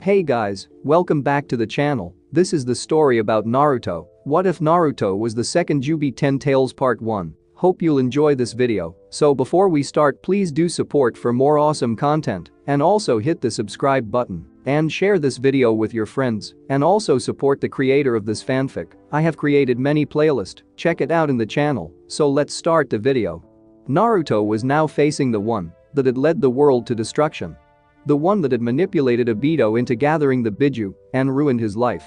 Hey guys, welcome back to the channel. This is the story about Naruto. What if Naruto was the second Juubi 10 Tales Part 1? Hope you'll enjoy this video. So before we start, please do support for more awesome content and also hit the subscribe button and share this video with your friends and also support the creator of this fanfic. I have created many playlists, check it out in the channel. So let's start the video. Naruto was now facing the one that had led the world to destruction. The one that had manipulated Obito into gathering the Biju and ruined his life.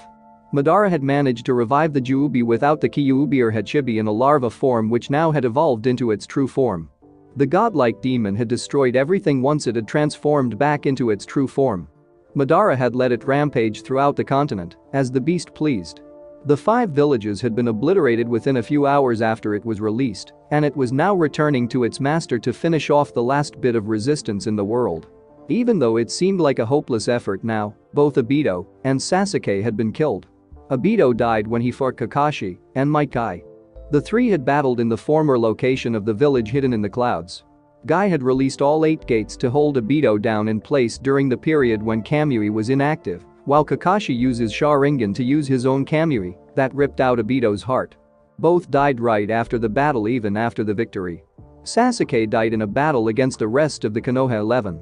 Madara had managed to revive the Juubi without the Kyuubi or Hachibi in a larva form which now had evolved into its true form. The godlike demon had destroyed everything once it had transformed back into its true form. Madara had let it rampage throughout the continent as the beast pleased. The 5 villages had been obliterated within a few hours after it was released, and it was now returning to its master to finish off the last bit of resistance in the world. Even though it seemed like a hopeless effort now, both Obito and Sasuke had been killed. Obito died when he fought Kakashi and Might Guy. The three had battled in the former location of the village hidden in the clouds. Guy had released all 8 gates to hold Obito down in place during the period when Kamui was inactive, while Kakashi used his Sharingan to use his own Kamui that ripped out Obito's heart. Both died right after the battle, even after the victory. Sasuke died in a battle against the rest of the Konoha 11.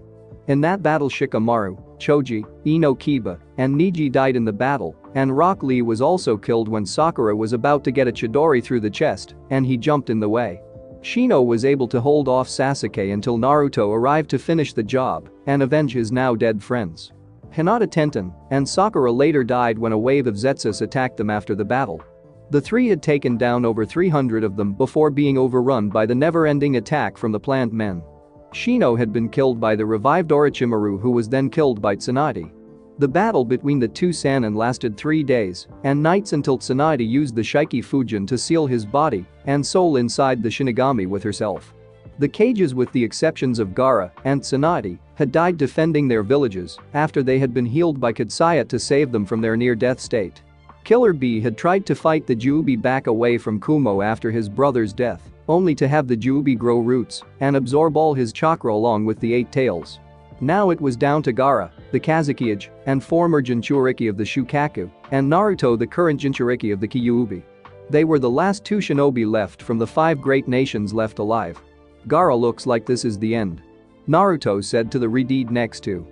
In that battle, Shikamaru, Choji, Ino Kiba, and Neji died in the battle, and Rock Lee was also killed when Sakura was about to get a Chidori through the chest and he jumped in the way. Shino was able to hold off Sasuke until Naruto arrived to finish the job and avenge his now dead friends. Hinata Tenten and Sakura later died when a wave of Zetsus attacked them after the battle. The three had taken down over 300 of them before being overrun by the never-ending attack from the plant men. Shino had been killed by the revived Orochimaru, who was then killed by Tsunade. The battle between the two Sannin lasted 3 days and nights until Tsunade used the Shiki Fujin to seal his body and soul inside the Shinigami with herself. The cages, with the exceptions of Gaara and Tsunade, had died defending their villages after they had been healed by Katsaya to save them from their near-death state. Killer Bee had tried to fight the Juubi back away from Kumo after his brother's death, only to have the Juubi grow roots and absorb all his chakra along with the 8 tails. Now it was down to Gaara, the Kazekage, and former Jinchuriki of the Shukaku, and Naruto, the current Jinchuriki of the Kyuubi. They were the last 2 shinobi left from the 5 great nations left alive. Gaara, looks like this is the end, Naruto said to the Redeed next to.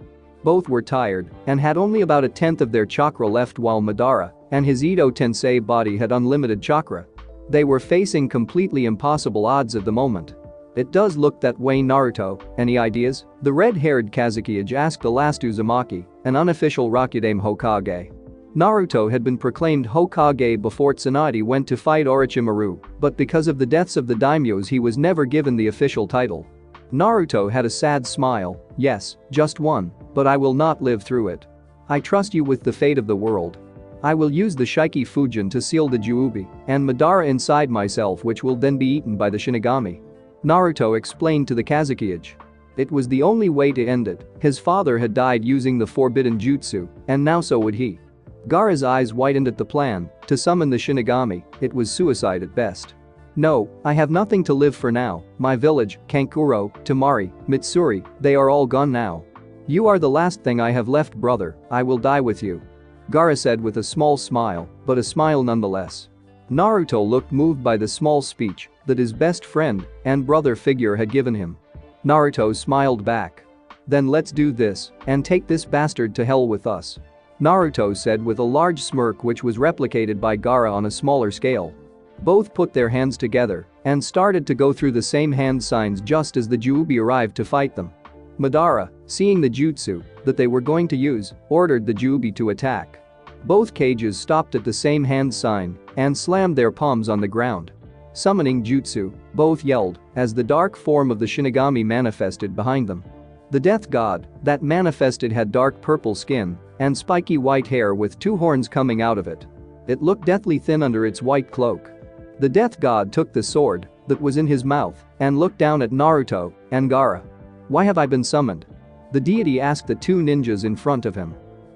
Both were tired and had only about a tenth of their chakra left, while Madara and his Ito Tensei body had unlimited chakra. They were facing completely impossible odds at the moment. It does look that way, Naruto. Any ideas? The red-haired Kazekage asked the last Uzumaki, an unofficial Rakudame Hokage. Naruto had been proclaimed Hokage before Tsunade went to fight Orochimaru, but because of the deaths of the daimyos he was never given the official title. Naruto had a sad smile. Yes, just one, but I will not live through it. I trust you with the fate of the world. I will use the Shiki Fujin to seal the Juubi and Madara inside myself, which will then be eaten by the Shinigami. Naruto explained to the Kazekage. It was the only way to end it. His father had died using the forbidden jutsu, and now so would he. Gaara's eyes widened at the plan to summon the Shinigami. It was suicide at best. No, I have nothing to live for now. My village, Kankuro, Temari, Mitsuri, they are all gone now. You are the last thing I have left, brother. I will die with you, Gaara said with a small smile, but a smile nonetheless. Naruto looked moved by the small speech that his best friend and brother figure had given him. Naruto smiled back. Then let's do this and take this bastard to hell with us, Naruto said with a large smirk, which was replicated by Gaara on a smaller scale. Both put their hands together and started to go through the same hand signs just as the Juubi arrived to fight them. Madara, seeing the jutsu that they were going to use, ordered the Juubi to attack. Both cages stopped at the same hand sign and slammed their palms on the ground. Summoning jutsu, both yelled as the dark form of the Shinigami manifested behind them. The death god that manifested had dark purple skin and spiky white hair with 2 horns coming out of it. It looked deathly thin under its white cloak. The death god took the sword that was in his mouth and looked down at Naruto and Gaara. Why have I been summoned? The deity asked the 2 ninjas in front of him.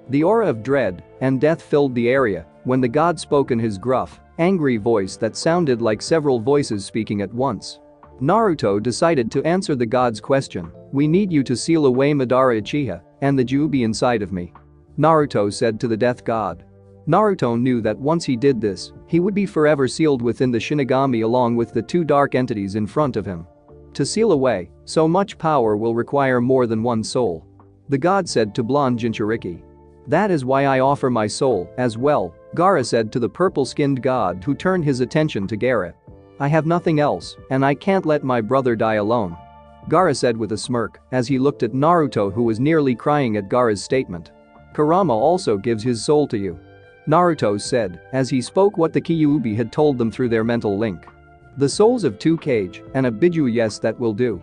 The aura of dread and death filled the area when the god spoke in his gruff, angry voice that sounded like several voices speaking at once. Naruto decided to answer the god's question. We need you to seal away Madara Uchiha and the Juubi inside of me. Naruto said to the death god. Naruto knew that once he did this, he would be forever sealed within the Shinigami along with the two dark entities in front of him. To seal away so much power will require more than one soul. The god said to blonde Jinchuriki. That is why I offer my soul as well, Gaara said to the purple-skinned god who turned his attention to Gaara. I have nothing else, and I can't let my brother die alone. Gaara said with a smirk as he looked at Naruto who was nearly crying at Gaara's statement. Kurama also gives his soul to you. Naruto said as he spoke what the Kyuubi had told them through their mental link. The souls of two Kage and a Biju, yes, that will do.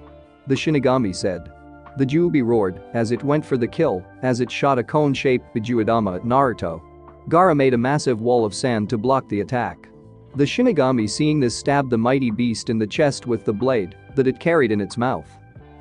The Shinigami said. The Juubi roared as it went for the kill as it shot a cone-shaped Bijuadama at Naruto. Gaara made a massive wall of sand to block the attack. The Shinigami seeing this stabbed the mighty beast in the chest with the blade that it carried in its mouth.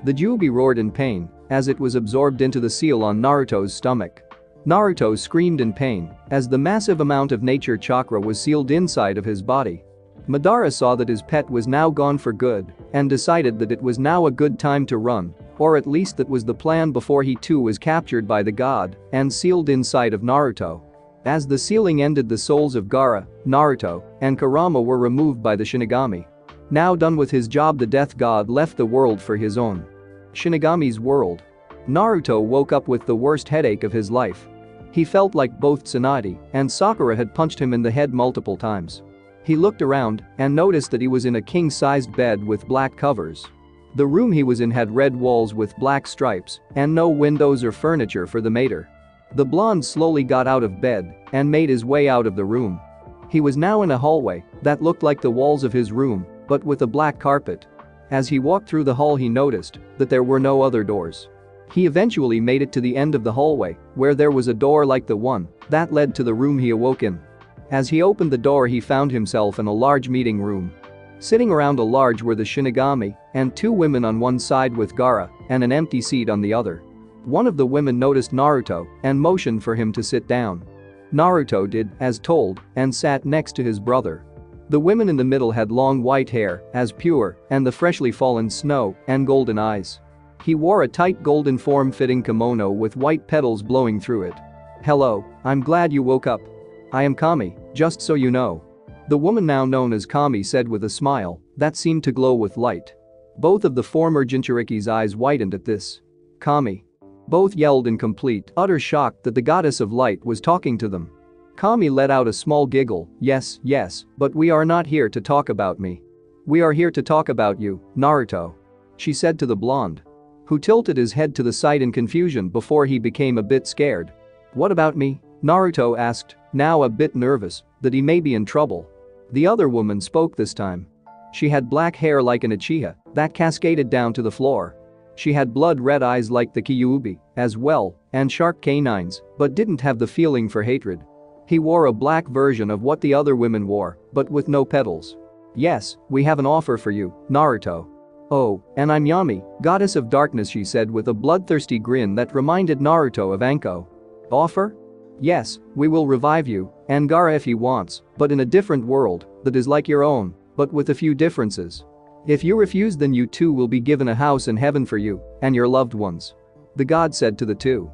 The Juubi roared in pain as it was absorbed into the seal on Naruto's stomach. Naruto screamed in pain as the massive amount of nature chakra was sealed inside of his body. Madara saw that his pet was now gone for good and decided that it was now a good time to run, or at least that was the plan before he too was captured by the god and sealed inside of Naruto. As the sealing ended, the souls of Gaara, Naruto, and Kurama were removed by the Shinigami. Now done with his job, the death god left the world for his own. Shinigami's world. Naruto woke up with the worst headache of his life. He felt like both Tsunade and Sakura had punched him in the head multiple times. He looked around and noticed that he was in a king-sized bed with black covers. The room he was in had red walls with black stripes and no windows or furniture for the mater. The blonde slowly got out of bed and made his way out of the room. He was now in a hallway that looked like the walls of his room, but with a black carpet. As he walked through the hall, he noticed that there were no other doors. He eventually made it to the end of the hallway where there was a door like the one that led to the room he awoke in. As he opened the door, he found himself in a large meeting room. Sitting around a large were the Shinigami and two women on one side with Gaara and an empty seat on the other. One of the women noticed Naruto and motioned for him to sit down. Naruto did as told and sat next to his brother. The women in the middle had long white hair as pure and the freshly fallen snow and golden eyes. He wore a tight golden form-fitting kimono with white petals blowing through it. Hello, I'm glad you woke up. I am Kami, just so you know. The woman now known as Kami said with a smile that seemed to glow with light. Both of the former Jinchuriki's eyes widened at this. Kami. Both yelled in complete, utter shock that the goddess of light was talking to them. Kami let out a small giggle. Yes, but we are not here to talk about me. We are here to talk about you, Naruto. She said to the blonde, who tilted his head to the side in confusion before he became a bit scared. What about me? Naruto asked, now a bit nervous that he may be in trouble. The other woman spoke this time. She had black hair like an Uchiha that cascaded down to the floor. She had blood-red eyes like the Kyuubi as well and sharp canines, but didn't have the feeling for hatred. He wore a black version of what the other women wore, but with no petals. Yes, we have an offer for you, Naruto. Oh, and I'm Yami, goddess of darkness, she said with a bloodthirsty grin that reminded Naruto of Anko. Offer? Yes, we will revive you and Gaara if he wants, but in a different world that is like your own, but with a few differences. If you refuse, then you too will be given a house in heaven for you and your loved ones. The god said to the two.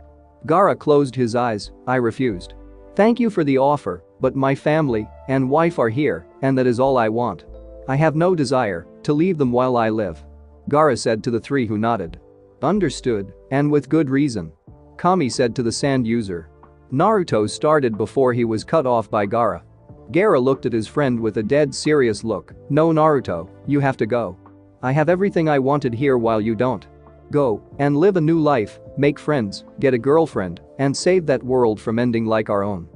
Gaara closed his eyes. I refused. Thank you for the offer, but my family and wife are here and that is all I want. I have no desire to leave them while I live. Gaara said to the three who nodded. Understood, and with good reason. Kami said to the sand user. Naruto started before he was cut off by Gaara. Gaara looked at his friend with a dead serious look. No, Naruto, you have to go. I have everything I wanted here while you don't. Go and live a new life, make friends, get a girlfriend, and save that world from ending like our own.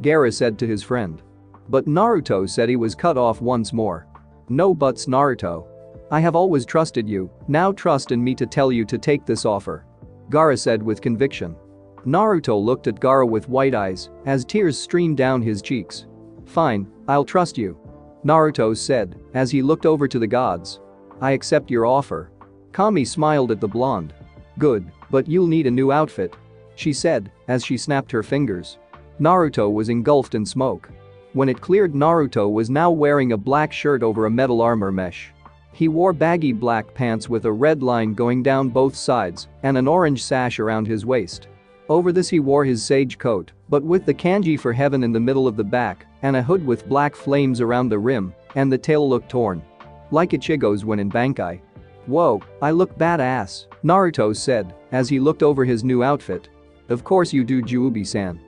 Gaara said to his friend. But Naruto said he was cut off once more. No buts, Naruto. I have always trusted you, now trust in me to tell you to take this offer. Gaara said with conviction. Naruto looked at Gaara with white eyes as tears streamed down his cheeks. Fine, I'll trust you. Naruto said as he looked over to the gods. I accept your offer. Kami smiled at the blonde. Good, but you'll need a new outfit. She said as she snapped her fingers. Naruto was engulfed in smoke. When it cleared, Naruto was now wearing a black shirt over a metal armor mesh. He wore baggy black pants with a red line going down both sides and an orange sash around his waist. Over this he wore his sage coat, but with the kanji for heaven in the middle of the back and a hood with black flames around the rim, and the tail looked torn. Like Ichigo's when in Bankai. "Whoa, I look badass," Naruto said as he looked over his new outfit. "Of course you do, Juubi-san,"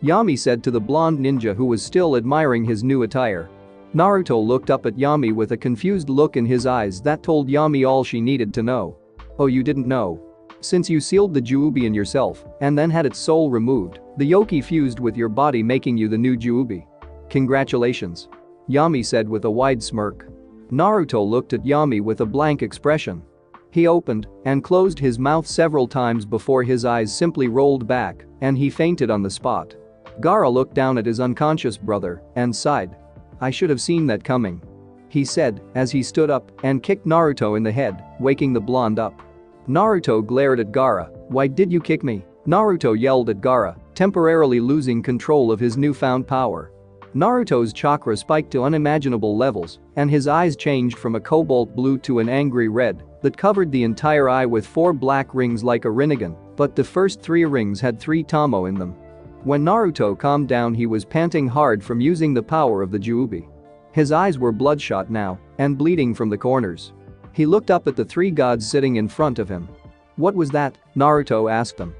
Yami said to the blonde ninja who was still admiring his new attire. Naruto looked up at Yami with a confused look in his eyes that told Yami all she needed to know. "Oh, you didn't know? Since you sealed the Juubi in yourself and then had its soul removed, the yoki fused with your body making you the new Juubi. Congratulations," Yami said with a wide smirk. Naruto looked at Yami with a blank expression. He opened and closed his mouth several times before his eyes simply rolled back and he fainted on the spot. Gaara looked down at his unconscious brother and sighed. "I should have seen that coming," he said as he stood up and kicked Naruto in the head, waking the blonde up. Naruto glared at Gaara. "Why did you kick me?" Naruto yelled at Gaara, temporarily losing control of his newfound power. Naruto's chakra spiked to unimaginable levels and his eyes changed from a cobalt blue to an angry red that covered the entire eye with 4 black rings like a Rinnegan, but the first 3 rings had 3 Tamo in them. When Naruto calmed down he was panting hard from using the power of the Juubi. His eyes were bloodshot now and bleeding from the corners. He looked up at the 3 gods sitting in front of him. "What was that?" Naruto asked them.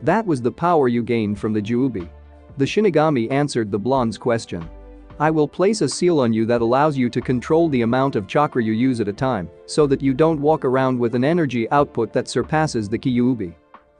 "That was the power you gained from the Juubi," the Shinigami answered the blonde's question. "I will place a seal on you that allows you to control the amount of chakra you use at a time so that you don't walk around with an energy output that surpasses the Kyuubi."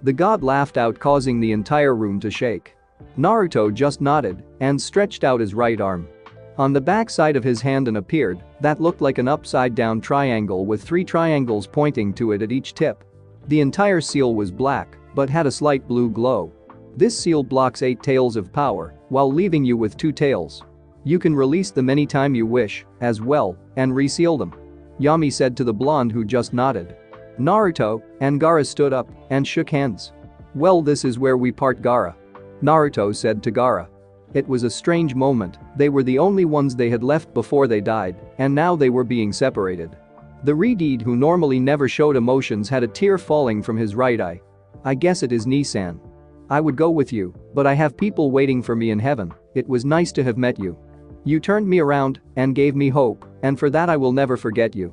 The god laughed out, causing the entire room to shake. Naruto just nodded and stretched out his right arm. On the back side of his hand appeared that looked like an upside-down triangle with 3 triangles pointing to it at each tip. The entire seal was black but had a slight blue glow. This seal blocks 8 tails of power while leaving you with 2 tails. You can release them anytime you wish, as well, and reseal them, Yami said to the blonde who just nodded. Naruto and Gaara stood up and shook hands. "Well, this is where we part, Gaara," Naruto said to Gaara. It was a strange moment. They were the only ones they had left before they died, and now they were being separated. The Redeed, who normally never showed emotions, had a tear falling from his right eye. "I guess it is Nissan. I would go with you, but I have people waiting for me in heaven. It was nice to have met you. You turned me around and gave me hope, and for that I will never forget you,"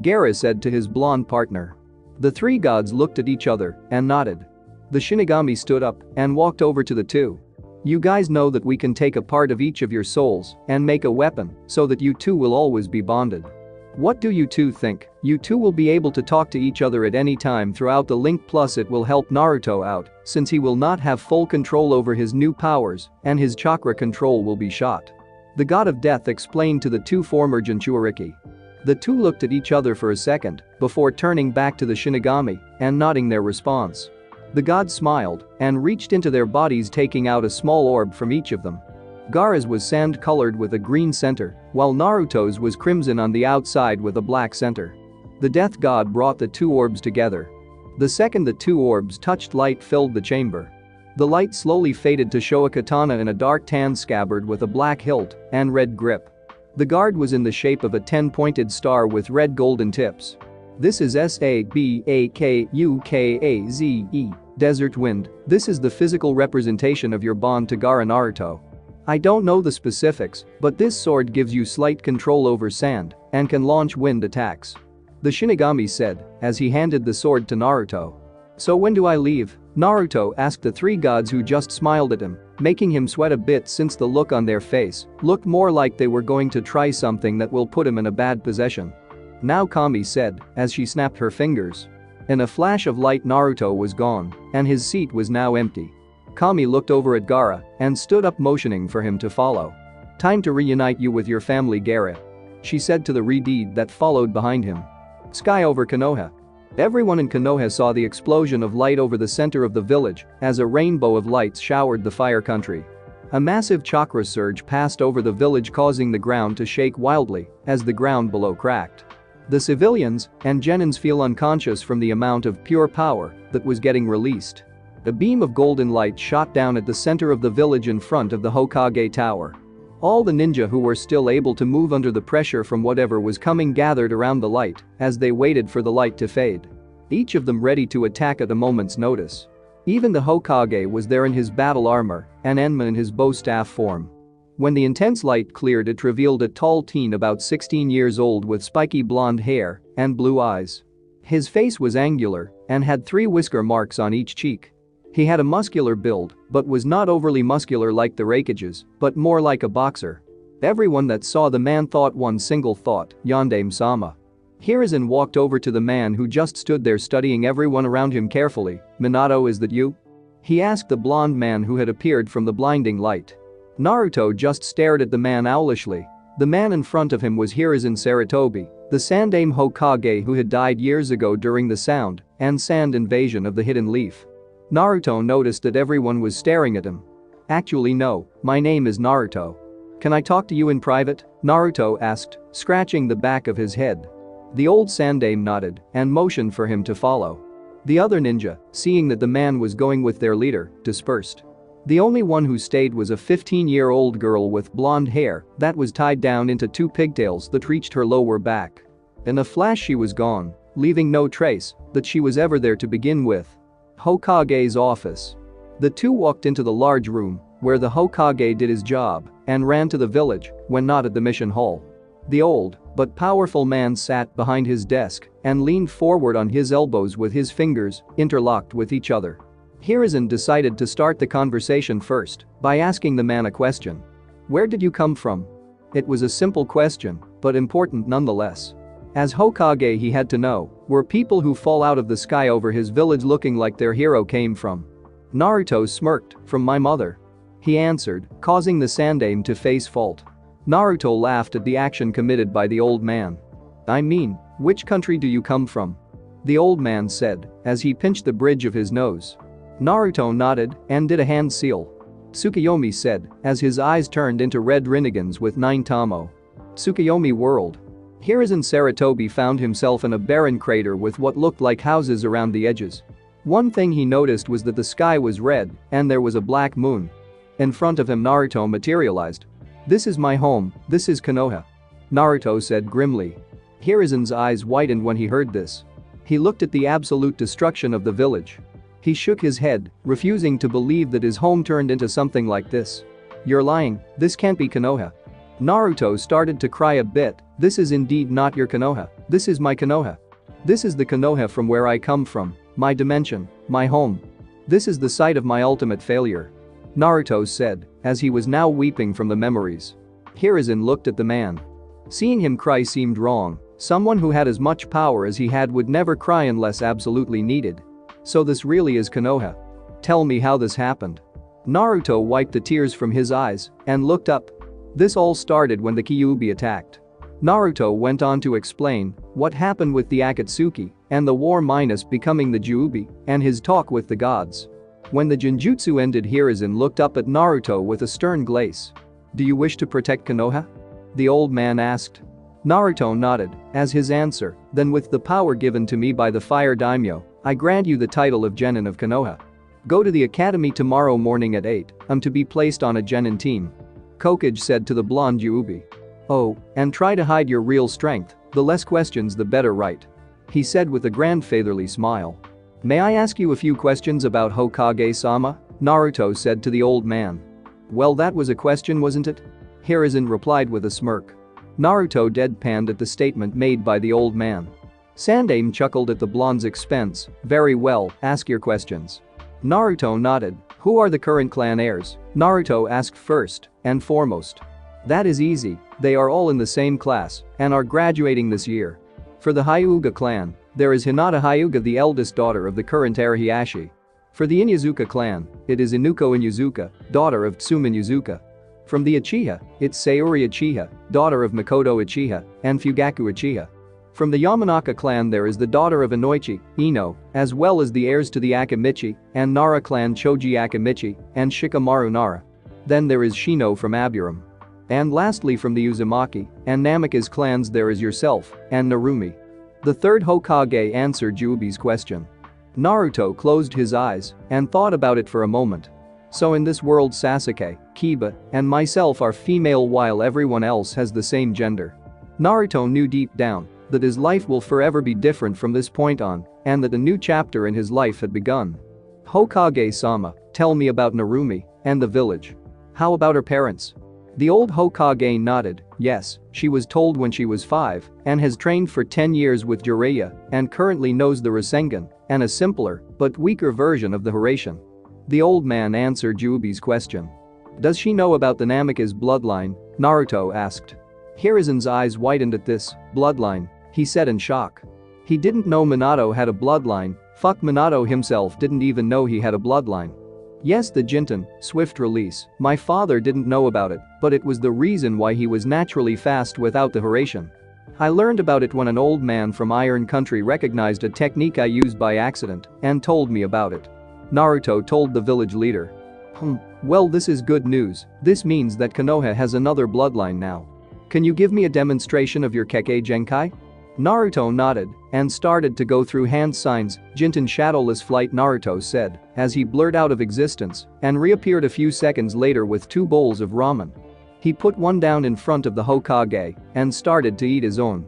Gaara said to his blonde partner. The 3 gods looked at each other and nodded. The Shinigami stood up and walked over to the 2. "You guys know that we can take a part of each of your souls and make a weapon so that you 2 will always be bonded. What do you 2 think? You 2 will be able to talk to each other at any time throughout the link, plus it will help Naruto out since he will not have full control over his new powers and his chakra control will be shot," the god of death explained to the 2 former Jinchuriki. The 2 looked at each other for a second before turning back to the Shinigami and nodding their response. The god smiled and reached into their bodies, taking out a small orb from each of them. Gaara's was sand-colored with a green center, while Naruto's was crimson on the outside with a black center. The death god brought the 2 orbs together. The second the 2 orbs touched, light filled the chamber. The light slowly faded to show a katana in a dark tan scabbard with a black hilt and red grip. The guard was in the shape of a 10-pointed star with red golden tips. "This is Sabakazukaze, Desert Wind. This is the physical representation of your bond to Gaara, Naruto. I don't know the specifics, but this sword gives you slight control over sand and can launch wind attacks," the Shinigami said as he handed the sword to Naruto. "So when do I leave?" Naruto asked the 3 gods, who just smiled at him, making him sweat a bit since the look on their face looked more like they were going to try something that will put him in a bad possession. "Now," Kami said as she snapped her fingers. In a flash of light, Naruto was gone and his seat was now empty. Kami looked over at Gaara and stood up, motioning for him to follow. "Time to reunite you with your family, Gaara," she said to the Redeed that followed behind him. Sky over Konoha. Everyone in Konoha saw the explosion of light over the center of the village as a rainbow of lights showered the fire country. A massive chakra surge passed over the village, causing the ground to shake wildly as the ground below cracked. The civilians and Genins feel unconscious from the amount of pure power that was getting released. A beam of golden light shot down at the center of the village in front of the Hokage Tower. All the ninja who were still able to move under the pressure from whatever was coming gathered around the light as they waited for the light to fade. Each of them ready to attack at a moment's notice. Even the Hokage was there in his battle armor and Enma in his bow staff form. When the intense light cleared, it revealed a tall teen about 16 years old with spiky blonde hair and blue eyes. His face was angular and had 3 whisker marks on each cheek. He had a muscular build but was not overly muscular like the Raikages, but more like a boxer. Everyone that saw the man thought one single thought, Yondaime-sama. Hiruzen walked over to the man who just stood there studying everyone around him carefully. "Minato, is that you?" he asked the blonde man who had appeared from the blinding light. Naruto just stared at the man owlishly. The man in front of him was Hiruzen Sarutobi, the Sandaime Hokage who had died years ago during the Sound and Sand invasion of the Hidden Leaf. Naruto noticed that everyone was staring at him. "Actually no, my name is Naruto. Can I talk to you in private?" Naruto asked, scratching the back of his head. The old Sandaime nodded and motioned for him to follow. The other ninja, seeing that the man was going with their leader, dispersed. The only one who stayed was a 15-year-old girl with blonde hair that was tied down into 2 pigtails that reached her lower back. In a flash she was gone, leaving no trace that she was ever there to begin with. Hokage's office. The two walked into the large room where the Hokage did his job and ran to the village when not at the mission hall. The old but powerful man sat behind his desk and leaned forward on his elbows with his fingers interlocked with each other. Hiruzen decided to start the conversation first by asking the man a question. "Where did you come from?" It was a simple question, but important nonetheless. As Hokage, he had to know where people who fall out of the sky over his village looking like their hero came from. Naruto smirked, "From my mother," he answered, causing the Sandaime to face fault. Naruto laughed at the action committed by the old man. "I mean, which country do you come from?" the old man said as he pinched the bridge of his nose. Naruto nodded and did a hand seal. "Tsukuyomi," said as his eyes turned into red Rinnegan's with 9 Tamo. Tsukuyomi whirled. Hiruzen Sarutobi found himself in a barren crater with what looked like houses around the edges. One thing he noticed was that the sky was red and there was a black moon. In front of him, Naruto materialized. "This is my home, this is Konoha," Naruto said grimly. Hiruzen's eyes widened when he heard this. He looked at the absolute destruction of the village. He shook his head, refusing to believe that his home turned into something like this. "You're lying, this can't be Konoha." Naruto started to cry a bit. "This is indeed not your Konoha, this is my Konoha. This is the Konoha from where I come from, my dimension, my home. This is the site of my ultimate failure," Naruto said as he was now weeping from the memories. Hiruzen looked at the man. Seeing him cry seemed wrong. Someone who had as much power as he had would never cry unless absolutely needed. "So this really is Konoha? Tell me how this happened." Naruto wiped the tears from his eyes and looked up. "This all started when the Kyuubi attacked." Naruto went on to explain what happened with the Akatsuki and the war minus becoming the Juubi and his talk with the gods. When the Genjutsu ended, Hiruzen looked up at Naruto with a stern glaze. "Do you wish to protect Konoha?" the old man asked. Naruto nodded as his answer, "Then with the power given to me by the Fire Daimyo, I grant you the title of Genin of Konoha. Go to the academy tomorrow morning at 8, to be placed on a Genin team," Kokage said to the blonde Juubi. "Oh, and try to hide your real strength, the less questions the better, right?" he said with a grandfatherly smile. "May I ask you a few questions about Hokage-sama?" Naruto said to the old man. "Well, that was a question, wasn't it?" Hiruzen replied with a smirk. Naruto deadpanned at the statement made by the old man. Sandaime chuckled at the blonde's expense. "Very well, ask your questions." Naruto nodded. "Who are the current clan heirs?" Naruto asked first and foremost. "That is easy, they are all in the same class and are graduating this year. For the Hyuga clan, there is Hinata Hyuga, the eldest daughter of the current heir Hiashi. For the Inyazuka clan, it is Inuko Inyazuka, daughter of Tsume Inyazuka. From the Uchiha, it's Sayuri Uchiha, daughter of Makoto Uchiha and Fugaku Uchiha. From the Yamanaka clan, there is the daughter of Inoichi, Ino, as well as the heirs to the Akamichi and Nara clan, Choji Akamichi and Shikamaru Nara. Then there is Shino from Aburum. And lastly, from the Uzumaki and Namikaze clans, there is yourself and Narumi." The third Hokage answered Juubi's question. Naruto closed his eyes and thought about it for a moment. "So in this world, Sasuke, Kiba, and myself are female while everyone else has the same gender." Naruto knew deep down that his life will forever be different from this point on and that a new chapter in his life had begun. Hokage-sama, tell me about Narumi and the village. How about her parents? The old Hokage nodded. Yes, she was told when she was 5 and has trained for 10 years with Jiraiya and currently knows the Rasengan and a simpler but weaker version of the Hiraishin. The old man answered Juubi's question. Does she know about the Namikaze bloodline? Naruto asked. Hiruzen's eyes widened at this. Bloodline, he said in shock. He didn't know Minato had a bloodline. Fuck, Minato himself didn't even know he had a bloodline. Yes, the Jinten, swift release. My father didn't know about it, but it was the reason why he was naturally fast without the Hiraishin. I learned about it when an old man from Iron Country recognized a technique I used by accident and told me about it. Naruto told the village leader. Well, this is good news. This means that Konoha has another bloodline now. Can you give me a demonstration of your Kekkei Genkai? Naruto nodded and started to go through hand signs. Jinten shadowless flight, Naruto said as he blurred out of existence and reappeared a few seconds later with 2 bowls of ramen. He put one down in front of the Hokage and started to eat his own.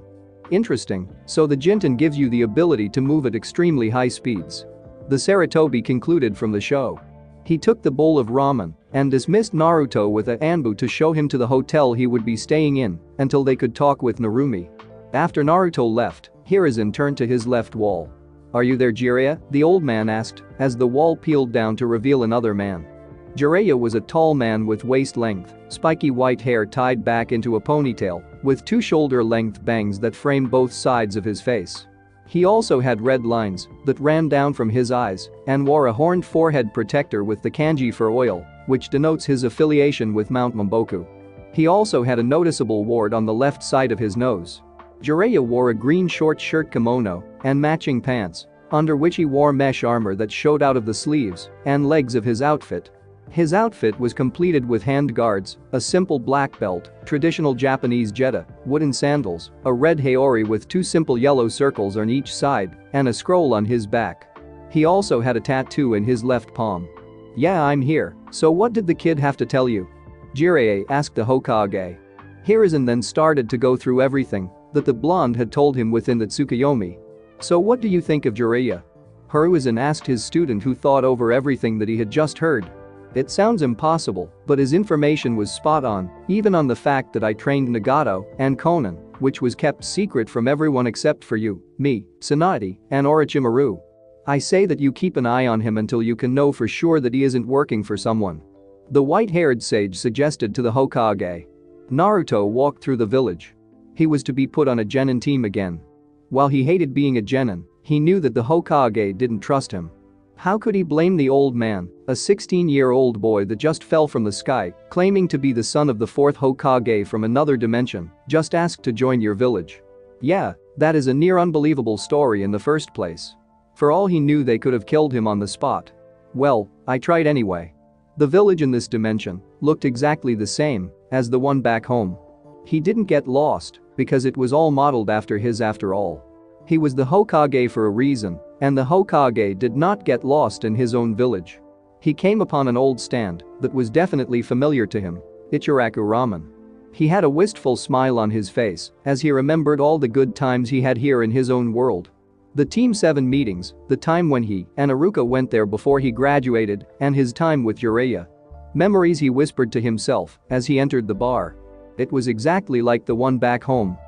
Interesting, so the Jinten gives you the ability to move at extremely high speeds. The Sarutobi concluded from the show. He took the bowl of ramen and dismissed Naruto with a Anbu to show him to the hotel he would be staying in until they could talk with Narumi. After Naruto left, Hiruzen turned to his left wall. Are you there, Jiraiya? The old man asked as the wall peeled down to reveal another man. Jiraiya was a tall man with waist-length, spiky white hair tied back into a ponytail with 2 shoulder-length bangs that framed both sides of his face. He also had red lines that ran down from his eyes and wore a horned forehead protector with the kanji for oil, which denotes his affiliation with Mount Mamboku. He also had a noticeable wart on the left side of his nose. Jiraiya wore a green short shirt kimono and matching pants, under which he wore mesh armor that showed out of the sleeves and legs of his outfit. His outfit was completed with hand guards, a simple black belt, traditional Japanese jeta, wooden sandals, a red haori with 2 simple yellow circles on each side, and a scroll on his back. He also had a tattoo in his left palm. Yeah, I'm here, so what did the kid have to tell you? Jiraiya asked the Hokage. Hiruzen then started to go through everything that the blonde had told him within the Tsukuyomi. So what do you think of Jiraiya? Hiruzen asked his student, who thought over everything that he had just heard. It sounds impossible, but his information was spot on, even on the fact that I trained Nagato and Konan, which was kept secret from everyone except for you, me, Tsunade, and Orochimaru. I say that you keep an eye on him until you can know for sure that he isn't working for someone. The white-haired sage suggested to the Hokage. Naruto walked through the village. He was to be put on a genin team again. While he hated being a genin, he knew that the Hokage didn't trust him. How could he blame the old man, a 16-year-old boy that just fell from the sky, claiming to be the son of the 4th Hokage from another dimension, just asked to join your village? Yeah, that is a near unbelievable story in the first place. For all he knew, they could have killed him on the spot. Well, I tried anyway. The village in this dimension looked exactly the same as the one back home. He didn't get lost because it was all modeled after his after all. He was the Hokage for a reason, and the Hokage did not get lost in his own village. He came upon an old stand that was definitely familiar to him, Ichiraku Ramen. He had a wistful smile on his face as he remembered all the good times he had here in his own world. The Team 7 meetings, the time when he and Iruka went there before he graduated, and his time with Jiraiya. Memories, he whispered to himself as he entered the bar. It was exactly like the one back home.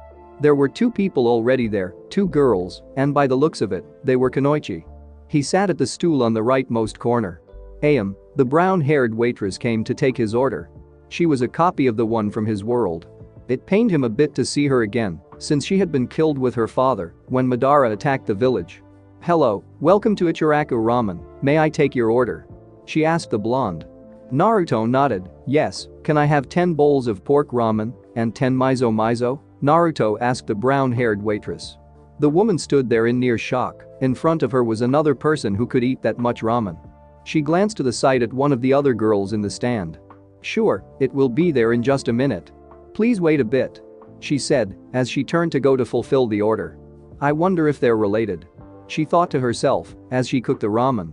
There were 2 people already there, 2 girls, and by the looks of it, they were Kunoichi. He sat at the stool on the rightmost corner. Ayam, the brown-haired waitress, came to take his order. She was a copy of the one from his world. It pained him a bit to see her again, since she had been killed with her father when Madara attacked the village. Hello, welcome to Ichiraku Ramen, may I take your order? She asked the blonde. Naruto nodded. Yes, can I have 10 bowls of pork ramen and 10 miso? Naruto asked the brown-haired waitress. The woman stood there in near shock. In front of her was another person who could eat that much ramen. She glanced to the side at one of the other girls in the stand. Sure, it will be there in just a minute. Please wait a bit, she said as she turned to go to fulfill the order. I wonder if they're related, she thought to herself as she cooked the ramen.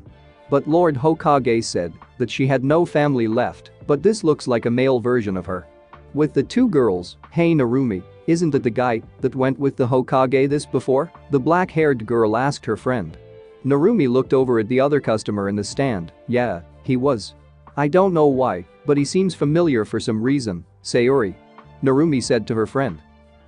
But Lord Hokage said that she had no family left, but this looks like a male version of her. With the 2 girls, hey Narumi, isn't it the guy that went with the Hokage this before? The black-haired girl asked her friend. Narumi looked over at the other customer in the stand. Yeah, he was. I don't know why, but he seems familiar for some reason, Sayuri. Narumi said to her friend.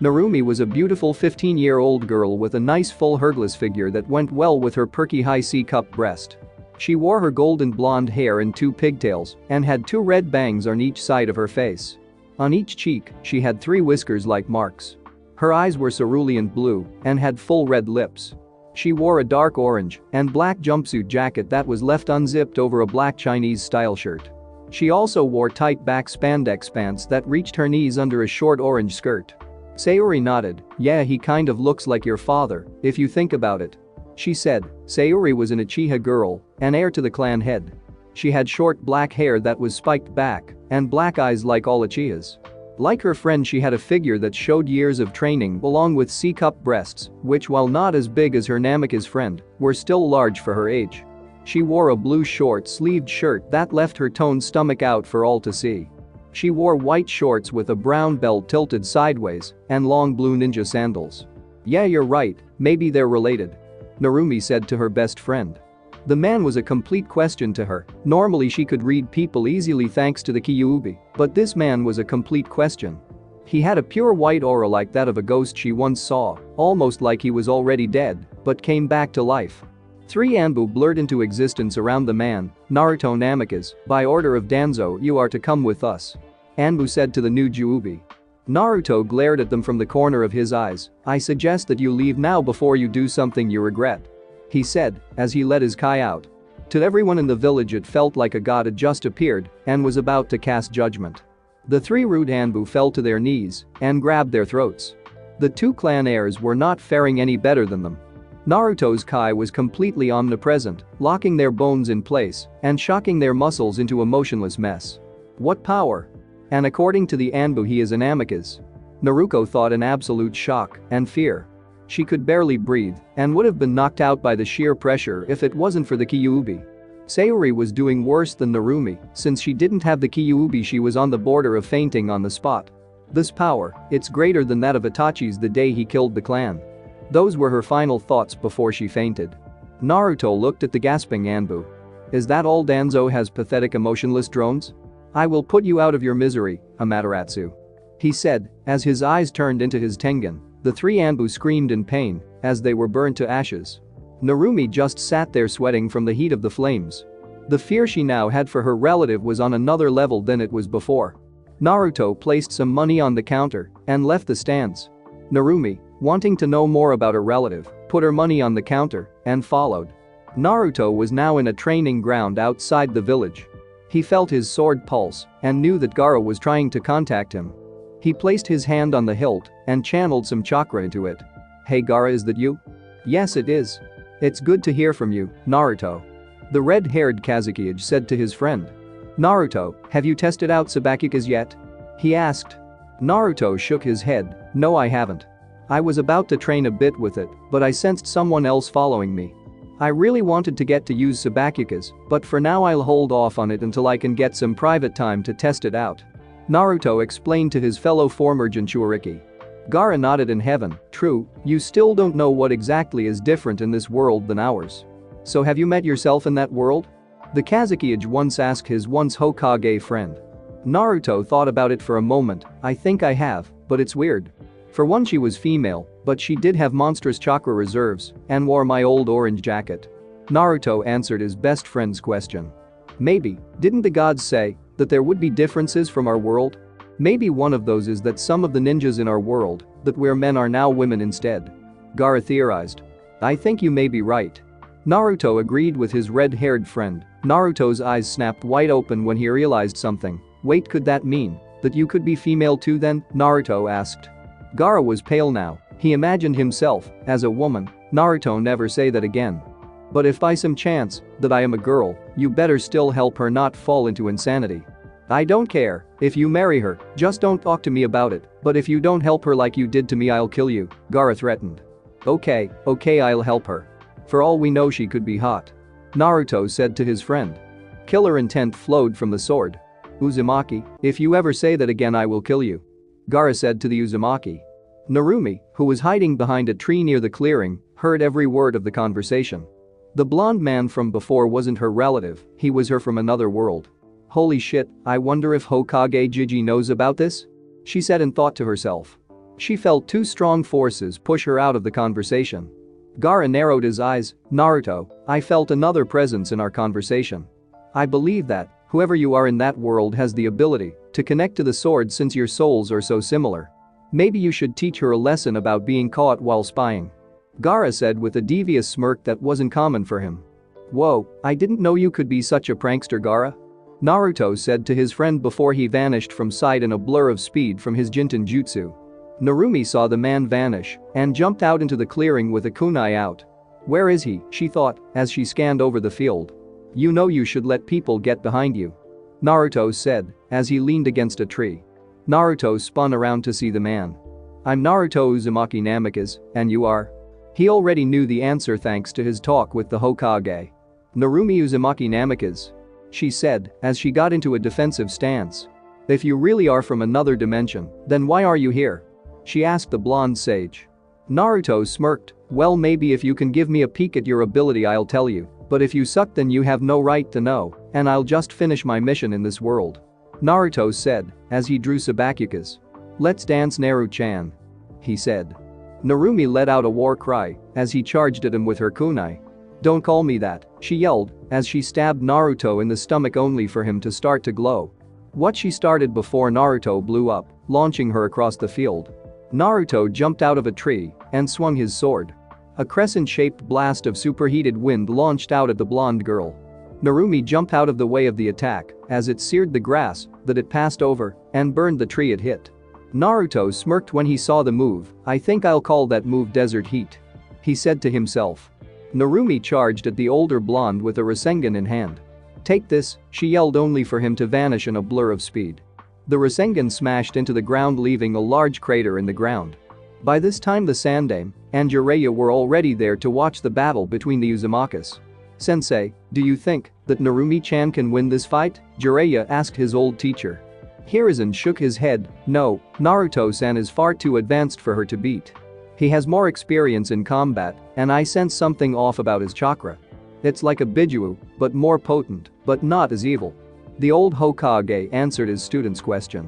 Narumi was a beautiful 15-year-old girl with a nice full hergless figure that went well with her perky high C-cup breast. She wore her golden blonde hair in 2 pigtails and had 2 red bangs on each side of her face. On each cheek, she had 3 whiskers like marks. Her eyes were cerulean blue and had full red lips. She wore a dark orange and black jumpsuit jacket that was left unzipped over a black Chinese-style shirt. She also wore tight back spandex pants that reached her knees under a short orange skirt. Sayuri nodded. Yeah, he kind of looks like your father, if you think about it. She said. Sayuri was an Uchiha girl, an heir to the clan head. She had short black hair that was spiked back and black eyes like all Uchihas. Like her friend, she had a figure that showed years of training along with C-cup breasts, which while not as big as her Namikaze friend, were still large for her age. She wore a blue short-sleeved shirt that left her toned stomach out for all to see. She wore white shorts with a brown belt tilted sideways and long blue ninja sandals. Yeah, you're right, maybe they're related. Narumi said to her best friend. The man was a complete question to her. Normally she could read people easily thanks to the Kyuubi, but this man was a complete question. He had a pure white aura like that of a ghost she once saw, almost like he was already dead, but came back to life. 3 Anbu blurred into existence around the man. Naruto Namikaze, by order of Danzo you are to come with us. Anbu said to the new Juubi. Naruto glared at them from the corner of his eyes. I suggest that you leave now before you do something you regret. He said, as he let his kai out. To everyone in the village it felt like a god had just appeared and was about to cast judgment. The 3 rude Anbu fell to their knees and grabbed their throats. The 2 clan heirs were not faring any better than them. Naruto's kai was completely omnipresent, locking their bones in place and shocking their muscles into a motionless mess. What power! And according to the Anbu he is an Namikaze. Naruto thought in absolute shock and fear. She could barely breathe and would have been knocked out by the sheer pressure if it wasn't for the Kyuubi. Sayuri was doing worse than Narumi, since she didn't have the Kyuubi she was on the border of fainting on the spot. This power, it's greater than that of Itachi's the day he killed the clan. Those were her final thoughts before she fainted. Naruto looked at the gasping Anbu. Is that all Danzo has, pathetic emotionless drones? I will put you out of your misery, Amaterasu. He said, as his eyes turned into his Tengen. The 3 Anbu screamed in pain as they were burned to ashes. Narumi just sat there sweating from the heat of the flames. The fear she now had for her relative was on another level than it was before. Naruto placed some money on the counter and left the stands. Narumi, wanting to know more about her relative, put her money on the counter and followed. Naruto was now in a training ground outside the village. He felt his sword pulse and knew that Gaara was trying to contact him. He placed his hand on the hilt and channeled some chakra into it. Hey Gaara, is that you? Yes, it is. It's good to hear from you, Naruto. The red-haired Kazekage said to his friend. Naruto, have you tested out Sabakugas yet? He asked. Naruto shook his head. No, I haven't. I was about to train a bit with it, but I sensed someone else following me. I really wanted to get to use Sabakugas, but for now I'll hold off on it until I can get some private time to test it out. Naruto explained to his fellow former Jinchuriki. Gaara nodded in heaven. True, you still don't know what exactly is different in this world than ours. So have you met yourself in that world? The Kazekage once asked his once Hokage friend. Naruto thought about it for a moment. I think I have, but it's weird. For one, she was female, but she did have monstrous chakra reserves and wore my old orange jacket. Naruto answered his best friend's question. Maybe, didn't the gods say that there would be differences from our world? Maybe one of those is that some of the ninjas in our world, that where men are now women instead. Gaara theorized. I think you may be right. Naruto agreed with his red-haired friend. Naruto's eyes snapped wide open when he realized something. Wait, could that mean that you could be female too then? Naruto asked. Gaara was pale now. He imagined himself as a woman. Naruto, never say that again. But if by some chance that I am a girl, you better still help her not fall into insanity. I don't care if you marry her, just don't talk to me about it, but if you don't help her like you did to me I'll kill you, Gaara threatened. Okay, I'll help her. For all we know she could be hot. Naruto said to his friend. Killer intent flowed from the sword. Uzumaki, if you ever say that again I will kill you. Gaara said to the Uzumaki. Narumi, who was hiding behind a tree near the clearing, heard every word of the conversation. The blonde man from before wasn't her relative, he was her from another world. Holy shit, I wonder if Hokage Gigi knows about this? She said in thought to herself. She felt two strong forces push her out of the conversation. Gaara narrowed his eyes. Naruto, I felt another presence in our conversation. I believe that, whoever you are in that world has the ability to connect to the sword since your souls are so similar. Maybe you should teach her a lesson about being caught while spying. Gaara said with a devious smirk that wasn't common for him. Whoa, I didn't know you could be such a prankster, Gaara. Naruto said to his friend before he vanished from sight in a blur of speed from his Jinten Jutsu. Narumi saw the man vanish and jumped out into the clearing with a kunai out. Where is he, she thought, as she scanned over the field. You know you should let people get behind you. Naruto said, as he leaned against a tree. Naruto spun around to see the man. I'm Naruto Uzumaki Namikaze, and you are? He already knew the answer thanks to his talk with the Hokage. Narumi Uzumaki Namikaze. She said, as she got into a defensive stance. If you really are from another dimension, then why are you here? She asked the blonde sage. Naruto smirked, well maybe if you can give me a peek at your ability I'll tell you, but if you suck then you have no right to know, and I'll just finish my mission in this world. Naruto said, as he drew Sabakuka's. Let's dance Naru-chan. He said. Narumi let out a war cry as he charged at him with her kunai. Don't call me that, she yelled as she stabbed Naruto in the stomach only for him to start to glow. What she started before Naruto blew up, launching her across the field. Naruto jumped out of a tree and swung his sword. A crescent-shaped blast of superheated wind launched out at the blonde girl. Narumi jumped out of the way of the attack as it seared the grass that it passed over and burned the tree it hit. Naruto smirked when he saw the move. I think I'll call that move Desert Heat. He said to himself. Narumi charged at the older blonde with a Rasengan in hand. Take this, she yelled only for him to vanish in a blur of speed. The Rasengan smashed into the ground leaving a large crater in the ground. By this time the Sandaime and Jiraiya were already there to watch the battle between the Uzumakas. Sensei, do you think that Narumi-chan can win this fight? Jiraiya asked his old teacher. Hiruzen shook his head, no, Naruto-san is far too advanced for her to beat. He has more experience in combat, and I sense something off about his chakra. It's like a Biju, but more potent, but not as evil. The old Hokage answered his student's question.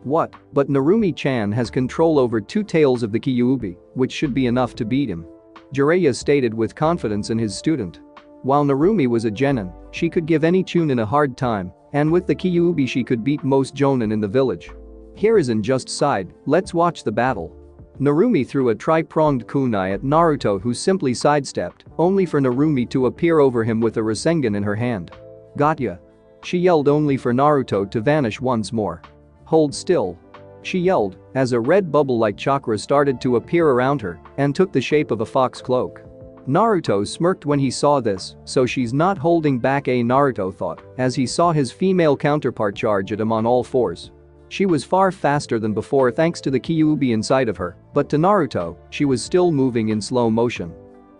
What? But Narumi-chan has control over 2 tails of the Kyuubi, which should be enough to beat him. Jiraiya stated with confidence in his student. While Narumi was a genin, she could give any chunin a hard time, and with the Kyuubi she could beat most jonin in the village. Hiruzen just sighed, let's watch the battle. Narumi threw a tri-pronged kunai at Naruto who simply sidestepped, only for Narumi to appear over him with a Rasengan in her hand. Gotcha. She yelled only for Naruto to vanish once more. Hold still. She yelled as a red bubble-like chakra started to appear around her and took the shape of a fox cloak. Naruto smirked when he saw this, so she's not holding back, Naruto thought as he saw his female counterpart charge at him on all fours. She was far faster than before thanks to the Kyuubi inside of her, but to Naruto, she was still moving in slow motion.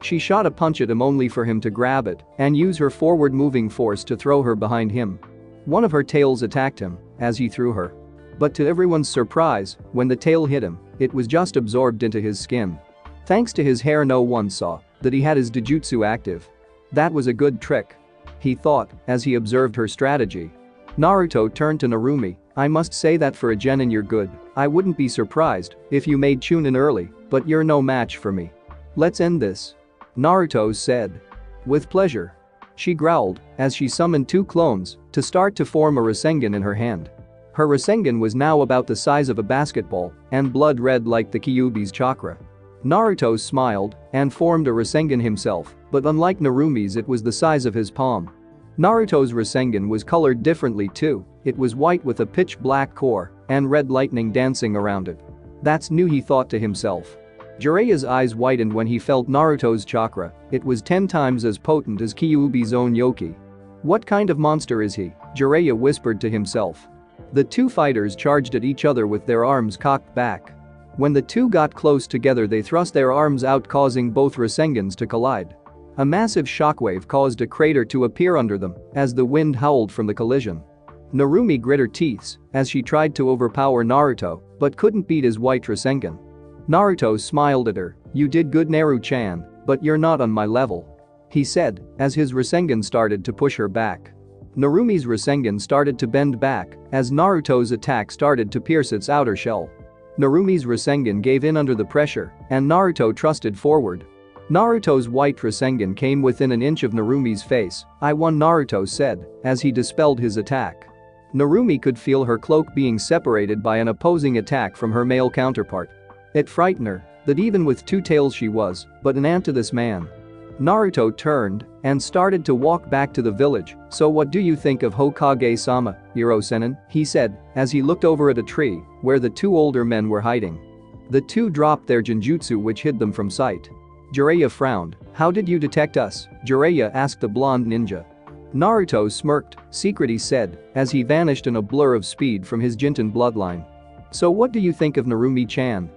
She shot a punch at him only for him to grab it and use her forward-moving force to throw her behind him. One of her tails attacked him as he threw her. But to everyone's surprise, when the tail hit him, it was just absorbed into his skin. Thanks to his hair no one saw that he had his Dijutsu active. That was a good trick. He thought as he observed her strategy. Naruto turned to Narumi, I must say that for a genin you're good. I wouldn't be surprised if you made chunin early, but you're no match for me. Let's end this. Naruto said. With pleasure. She growled as she summoned 2 clones to start to form a Rasengan in her hand. Her Rasengan was now about the size of a basketball and blood red like the Kyuubi's chakra. Naruto smiled and formed a Rasengan himself, but unlike Narumi's it was the size of his palm. Naruto's Rasengan was colored differently too, it was white with a pitch black core and red lightning dancing around it. That's new, he thought to himself. Jiraiya's eyes widened when he felt Naruto's chakra, it was 10 times as potent as Kyuubi's own Yoki. What kind of monster is he? Jiraiya whispered to himself. The 2 fighters charged at each other with their arms cocked back. When the 2 got close together they thrust their arms out causing both Rasengans to collide. A massive shockwave caused a crater to appear under them as the wind howled from the collision. Narumi grit her teeth as she tried to overpower Naruto but couldn't beat his white Rasengan. Naruto smiled at her, you did good Naru-chan, but you're not on my level. he said, as his Rasengan started to push her back. Narumi's Rasengan started to bend back as Naruto's attack started to pierce its outer shell. Narumi's Rasengan gave in under the pressure, and Naruto thrusted forward. Naruto's white Rasengan came within an inch of Narumi's face. "I won," Naruto said, as he dispelled his attack. Narumi could feel her cloak being separated by an opposing attack from her male counterpart. It frightened her that even with two tails she was but an ant to this man. Naruto turned and started to walk back to the village. "So what do you think of Hokage-sama, Hirosenin?" he said as he looked over at a tree where the two older men were hiding. The two dropped their genjutsu which hid them from sight. Jiraiya frowned. "How did you detect us?" Jiraiya asked the blonde ninja. Naruto smirked. "Secret," he said as he vanished in a blur of speed from his Jinten bloodline. "So what do you think of Narumi-chan?"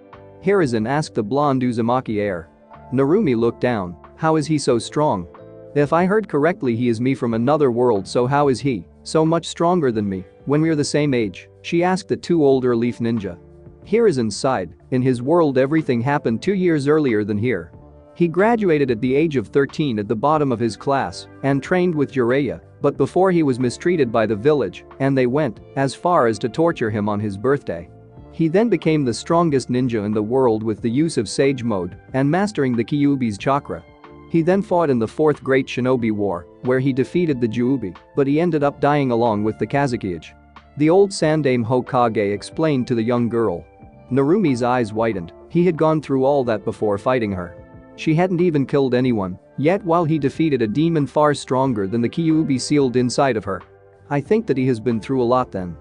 Hiruzen asked the blonde Uzumaki heir. Narumi looked down. "How is he so strong? If I heard correctly, he is me from another world, so how is he so much stronger than me when we're the same age?" she asked the two older leaf ninja. Hiruzen sighed. In his world everything happened 2 years earlier than here. He graduated at the age of 13 at the bottom of his class and trained with Jiraiya, but before he was mistreated by the village and they went as far as to torture him on his birthday. He then became the strongest ninja in the world with the use of Sage Mode and mastering the Kyuubi's chakra. He then fought in the Fourth Great Shinobi War, where he defeated the Juubi, but he ended up dying along with the Kazukiage. The old Sandaime Hokage explained to the young girl. Narumi's eyes widened. He had gone through all that before fighting her. She hadn't even killed anyone, yet while he defeated a demon far stronger than the Kyuubi sealed inside of her. "I think that he has been through a lot then.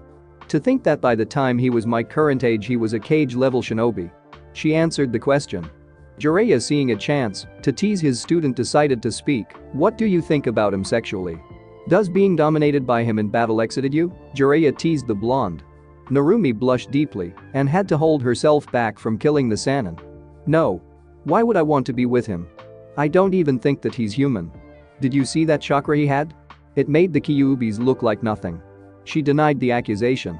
To think that by the time he was my current age he was a cage-level shinobi." She answered the question. Jiraiya, seeing a chance to tease his student, decided to speak. "What do you think about him sexually? Does being dominated by him in battle excite you?" Jiraiya teased the blonde. Narumi blushed deeply and had to hold herself back from killing the Sannin. "No. Why would I want to be with him? I don't even think that he's human. Did you see that chakra he had? It made the Kyuubis look like nothing." She denied the accusation.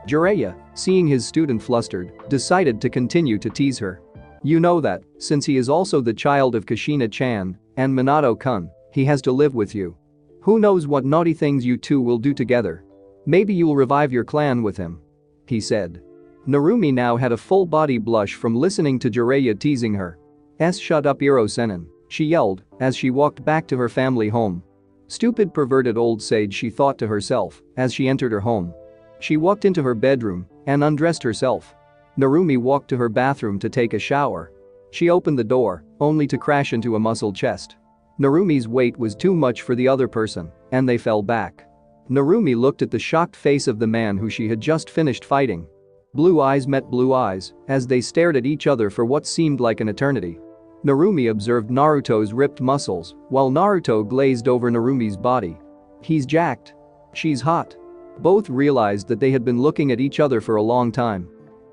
Jiraiya, seeing his student flustered, decided to continue to tease her. "You know that, since he is also the child of Kushina-chan and Minato-kun, he has to live with you. Who knows what naughty things you two will do together. Maybe you'll revive your clan with him," he said. Narumi now had a full body blush from listening to Jiraiya teasing her. "Shut up, Hirosenin," she yelled as she walked back to her family home. "Stupid perverted old sage," she thought to herself as she entered her home. She walked into her bedroom and undressed herself. Narumi walked to her bathroom to take a shower. She opened the door, only to crash into a muscle chest. Narumi's weight was too much for the other person, and they fell back. Narumi looked at the shocked face of the man who she had just finished fighting. Blue eyes met blue eyes as they stared at each other for what seemed like an eternity. Narumi observed Naruto's ripped muscles while Naruto glazed over Narumi's body. "He's jacked. She's hot." Both realized that they had been looking at each other for a long time.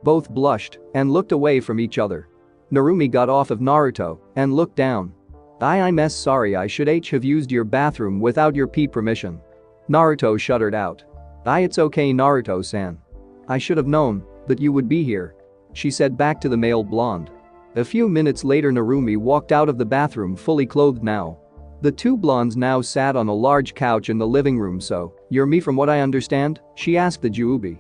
Both blushed and looked away from each other. Narumi got off of Naruto and looked down. I'm sorry, I should have used your bathroom without your permission." Naruto shuddered out. It's okay, Naruto-san. I should have known that you would be here," she said back to the male blonde. A few minutes later Narumi walked out of the bathroom fully clothed now. The two blondes now sat on a large couch in the living room. "So, you're me from what I understand?" she asked the Juubi.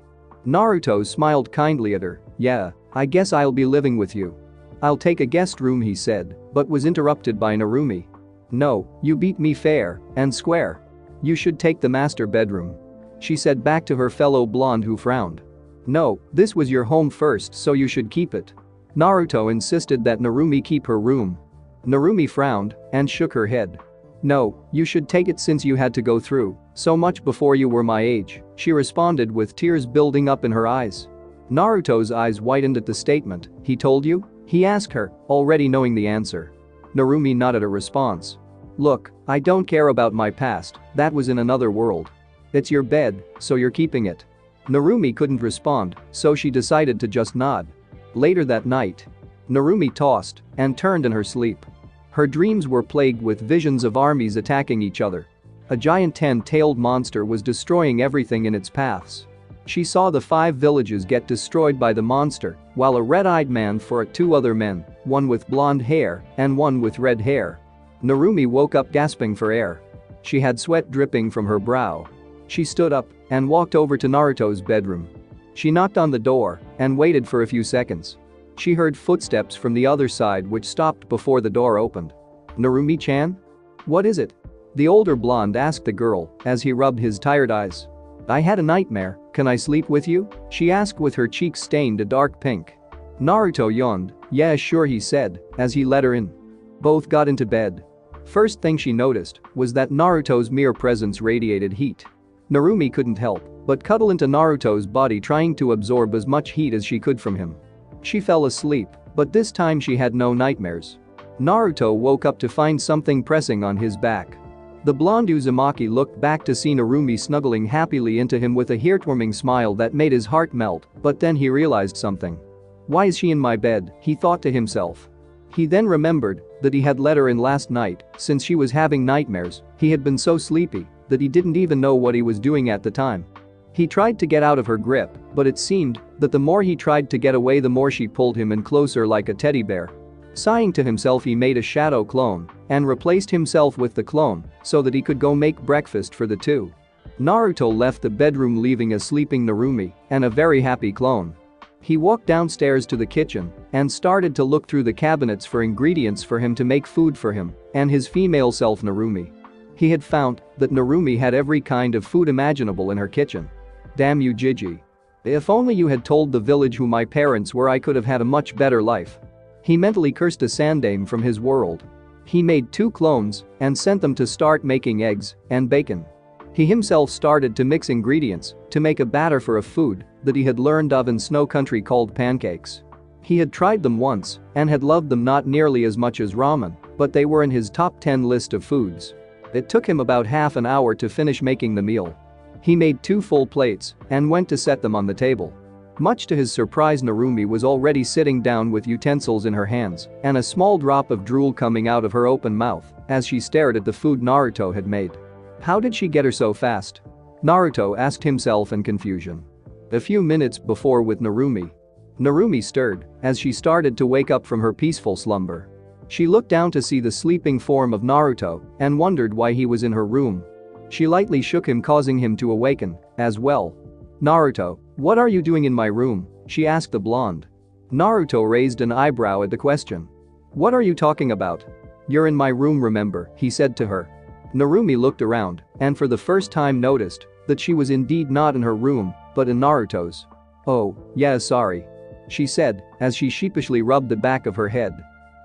Naruto smiled kindly at her. "Yeah, I guess I'll be living with you." "I'll take a guest room," he said, but was interrupted by Narumi. "No, you beat me fair and square. You should take the master bedroom," she said back to her fellow blonde who frowned. "No, this was your home first, so you should keep it." Naruto insisted that Narumi keep her room. Narumi frowned and shook her head. "No, you should take it since you had to go through so much before you were my age," she responded with tears building up in her eyes. Naruto's eyes widened at the statement. "He told you?" he asked her, already knowing the answer. Narumi nodded a response. "Look, I don't care about my past, that was in another world. It's your bed, so you're keeping it." Narumi couldn't respond, so she decided to just nod. Later that night, Narumi tossed and turned in her sleep. Her dreams were plagued with visions of armies attacking each other. A giant 10-tailed monster was destroying everything in its paths. She saw the 5 villages get destroyed by the monster, while a red-eyed man fought 2 other men, one with blonde hair and one with red hair. Narumi woke up gasping for air. She had sweat dripping from her brow. She stood up and walked over to Naruto's bedroom. She knocked on the door and waited for a few seconds. She heard footsteps from the other side which stopped before the door opened. "Narumi-chan? What is it?" the older blonde asked the girl as he rubbed his tired eyes. "I had a nightmare, can I sleep with you?" she asked with her cheeks stained a dark pink. Naruto yawned. "Yeah, sure," he said as he let her in. Both got into bed. First thing she noticed was that Naruto's mere presence radiated heat. Narumi couldn't help but cuddle into Naruto's body, trying to absorb as much heat as she could from him. She fell asleep, but this time she had no nightmares. Naruto woke up to find something pressing on his back. The blonde Uzumaki looked back to see Narumi snuggling happily into him with a heartwarming smile that made his heart melt, but then he realized something. "Why is she in my bed?" he thought to himself. He then remembered that he had let her in last night. Since she was having nightmares, he had been so sleepy that he didn't even know what he was doing at the time. He tried to get out of her grip, but it seemed that the more he tried to get away, the more she pulled him in closer like a teddy bear. Sighing to himself, he made a shadow clone and replaced himself with the clone so that he could go make breakfast for the two. Naruto left the bedroom, leaving a sleeping Narumi and a very happy clone. He walked downstairs to the kitchen and started to look through the cabinets for ingredients for him to make food for him and his female self Narumi. He had found that Narumi had every kind of food imaginable in her kitchen. "Damn you, Gigi. If only you had told the village who my parents were, I could have had a much better life." He mentally cursed a Sandame from his world. He made 2 clones and sent them to start making eggs and bacon. He himself started to mix ingredients to make a batter for a food that he had learned of in Snow Country called pancakes. He had tried them once and had loved them, not nearly as much as ramen, but they were in his top 10 list of foods. It took him about half an hour to finish making the meal. He made 2 full plates and went to set them on the table. Much to his surprise, Narumi was already sitting down with utensils in her hands and a small drop of drool coming out of her open mouth as she stared at the food Naruto had made. How did she get her so fast? Naruto asked himself in confusion. A few minutes before with Narumi. Narumi stirred as she started to wake up from her peaceful slumber. She looked down to see the sleeping form of Naruto and wondered why he was in her room. She lightly shook him, causing him to awaken as well. "Naruto, what are you doing in my room?" she asked the blonde. Naruto raised an eyebrow at the question. "What are you talking about? You're in my room, remember?" he said to her. Narumi looked around and for the first time noticed that she was indeed not in her room, but in Naruto's. "Oh, yeah, sorry," she said as she sheepishly rubbed the back of her head.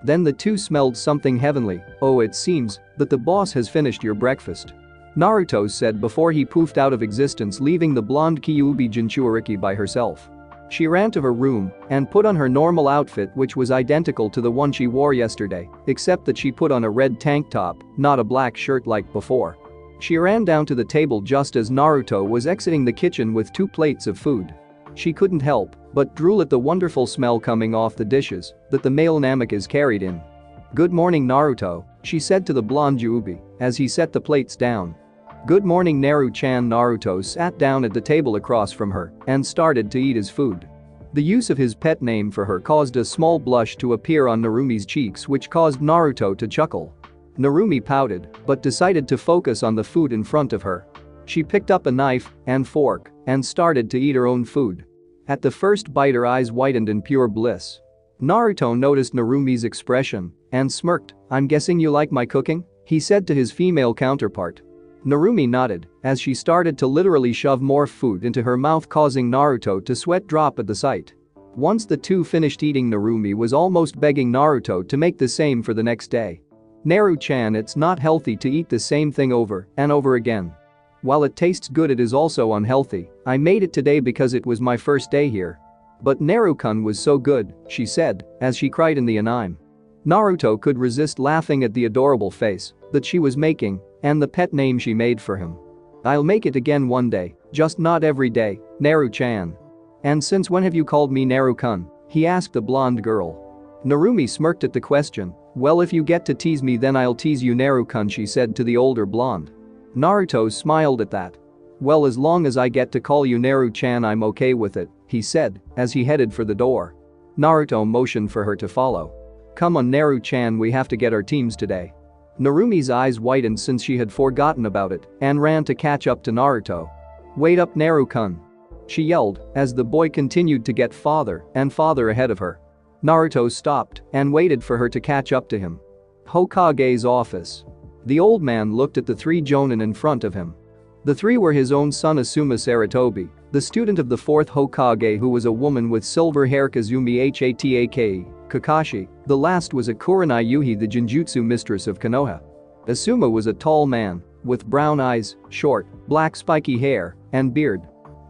Then the two smelled something heavenly. "Oh, it seems that the boss has finished your breakfast," Naruto said before he poofed out of existence, leaving the blonde Kyuubi Jinchuariki by herself. She ran to her room and put on her normal outfit, which was identical to the one she wore yesterday, except that she put on a red tank top, not a black shirt like before. She ran down to the table just as Naruto was exiting the kitchen with 2 plates of food. She couldn't help but drool at the wonderful smell coming off the dishes that the male Namikaze carried in. "Good morning, Naruto," she said to the blonde Juubi as he set the plates down. "Good morning, Naru-chan." Naruto sat down at the table across from her and started to eat his food. The use of his pet name for her caused a small blush to appear on Narumi's cheeks, which caused Naruto to chuckle. Narumi pouted but decided to focus on the food in front of her. She picked up a knife and fork and started to eat her own food. At the first bite, her eyes widened in pure bliss. Naruto noticed Narumi's expression and smirked. "I'm guessing you like my cooking?" he said to his female counterpart. Narumi nodded as she started to literally shove more food into her mouth, causing Naruto to sweat drop at the sight. Once the two finished eating, Narumi was almost begging Naruto to make the same for the next day. "Naru-chan, it's not healthy to eat the same thing over and over again. While it tastes good, it is also unhealthy. I made it today because it was my first day here." "But Naru-kun was so good," she said as she cried in the anime. Naruto could resist laughing at the adorable face that she was making and the pet name she made for him. "I'll make it again one day, just not every day, Naru-chan." "And since when have you called me Naru-kun?" he asked the blonde girl. Narumi smirked at the question. "Well, if you get to tease me, then I'll tease you, Naru-kun," she said to the older blonde. Naruto smiled at that. "Well, as long as I get to call you Naru-chan, I'm okay with it," he said as he headed for the door. Naruto motioned for her to follow. "Come on, Naru-chan, we have to get our teams today." Narumi's eyes widened since she had forgotten about it and ran to catch up to Naruto. "Wait up, Naru-kun," she yelled as the boy continued to get farther and farther ahead of her. Naruto stopped and waited for her to catch up to him. Hokage's office. The old man looked at the three jonin in front of him. The three were his own son Asuma Saratobi, the student of the fourth Hokage who was a woman with silver hair Kazumi Hatake, Kakashi, the last was a Kurenai Yuhi the Genjutsu mistress of Konoha. Asuma was a tall man, with brown eyes, short, black spiky hair, and beard.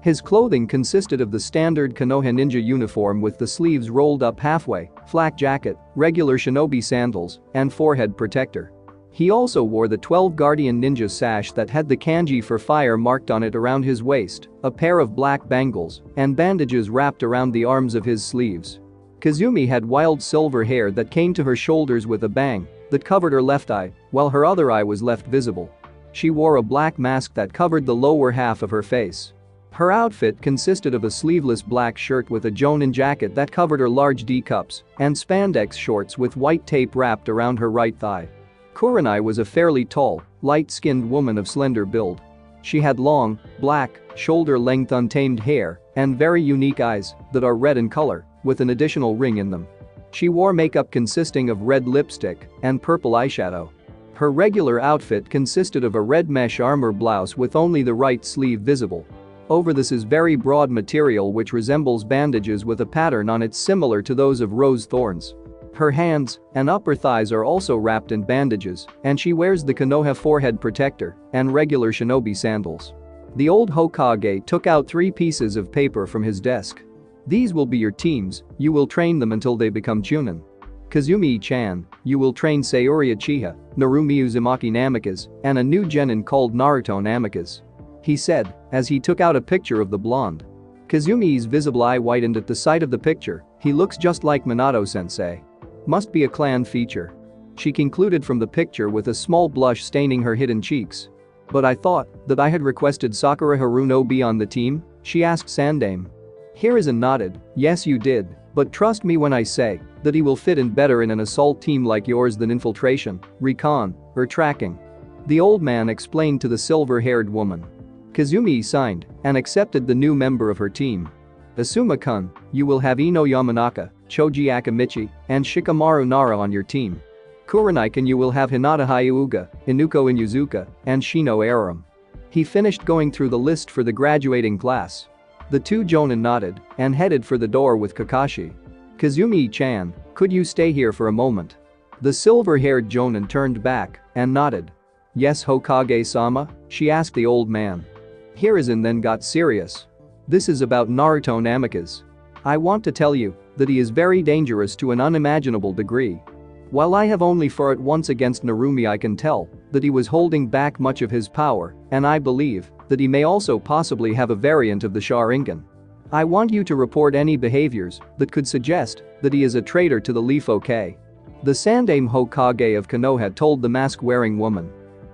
His clothing consisted of the standard Konoha ninja uniform with the sleeves rolled up halfway, flak jacket, regular shinobi sandals, and forehead protector. He also wore the 12 Guardian Ninja sash that had the kanji for fire marked on it around his waist, a pair of black bangles, and bandages wrapped around the arms of his sleeves. Kazumi had wild silver hair that came to her shoulders with a bang that covered her left eye, while her other eye was left visible. She wore a black mask that covered the lower half of her face. Her outfit consisted of a sleeveless black shirt with a jonin jacket that covered her large D cups and spandex shorts with white tape wrapped around her right thigh. Kurenai was a fairly tall, light-skinned woman of slender build. She had long, black, shoulder-length untamed hair and very unique eyes that are red in color, with an additional ring in them. She wore makeup consisting of red lipstick and purple eyeshadow. Her regular outfit consisted of a red mesh armor blouse with only the right sleeve visible. Over this is very broad material which resembles bandages with a pattern on it similar to those of rose thorns. Her hands and upper thighs are also wrapped in bandages, and she wears the Konoha forehead protector and regular shinobi sandals. The old Hokage took out 3 pieces of paper from his desk. "These will be your teams, you will train them until they become chunin. Kazumi-chan, you will train Sayori Uchiha, Narumi Uzumaki Namikaze, and a new genin called Naruto Namikaze," he said as he took out a picture of the blonde. Kazumi's visible eye widened at the sight of the picture. "He looks just like Minato-sensei. Must be a clan feature," she concluded from the picture with a small blush staining her hidden cheeks. "But I thought that I had requested Sakura Haruno be on the team?" she asked Sandame. Hiruzen nodded. "Yes you did, but trust me when I say that he will fit in better in an assault team like yours than infiltration, recon, or tracking," the old man explained to the silver-haired woman. Kazumi signed and accepted the new member of her team. "Asuma-kun, you will have Ino Yamanaka, Choji Akamichi, and Shikamaru Nara on your team. Kurenai-kun, you will have Hinata Hyuga, Inuko Inuzuka, and Shino Aram." He finished going through the list for the graduating class. The 2 jonin nodded and headed for the door with Kakashi. "Kazumi-chan, could you stay here for a moment?" The silver-haired jonin turned back and nodded. "Yes, Hokage-sama?" she asked the old man. Hiruzen then got serious. "This is about Naruto Namikaze. I want to tell you that he is very dangerous to an unimaginable degree. While I have only fought once against Narumi, I can tell that he was holding back much of his power, and I believe that he may also possibly have a variant of the Sharingan. I want you to report any behaviors that could suggest that he is a traitor to the Leaf, okay?" The Sandame Hokage of Konoha told the mask-wearing woman.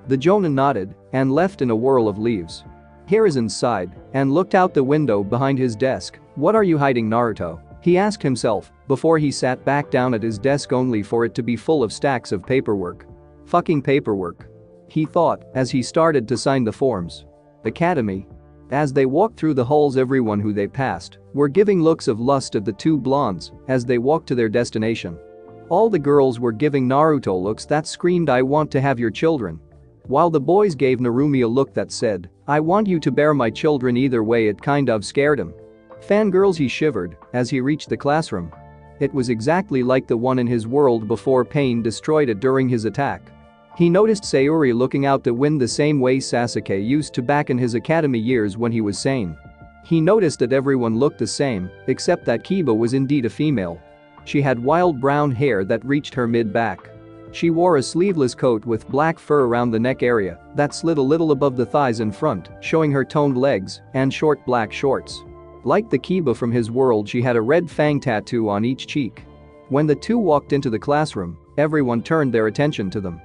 The jonin nodded and left in a whirl of leaves. Hiruzen sighed and looked out the window behind his desk. "What are you hiding, Naruto?" he asked himself before he sat back down at his desk only for it to be full of stacks of paperwork. "Fucking paperwork," he thought as he started to sign the forms. Academy. As they walked through the halls, everyone who they passed were giving looks of lust at the 2 blondes as they walked to their destination. All the girls were giving Naruto looks that screamed, "I want to have your children," while the boys gave Narumi a look that said, "I want you to bear my children." Either way, it kind of scared him. Fangirls, he shivered as he reached the classroom. It was exactly like the one in his world before Pain destroyed it during his attack. He noticed Sayori looking out the window the same way Sasuke used to back in his academy years when he was sane. He noticed that everyone looked the same, except that Kiba was indeed a female. She had wild brown hair that reached her mid-back. She wore a sleeveless coat with black fur around the neck area that slid a little above the thighs in front, showing her toned legs, and short black shorts. Like the Kiba from his world, she had a red fang tattoo on each cheek. When the 2 walked into the classroom, everyone turned their attention to them.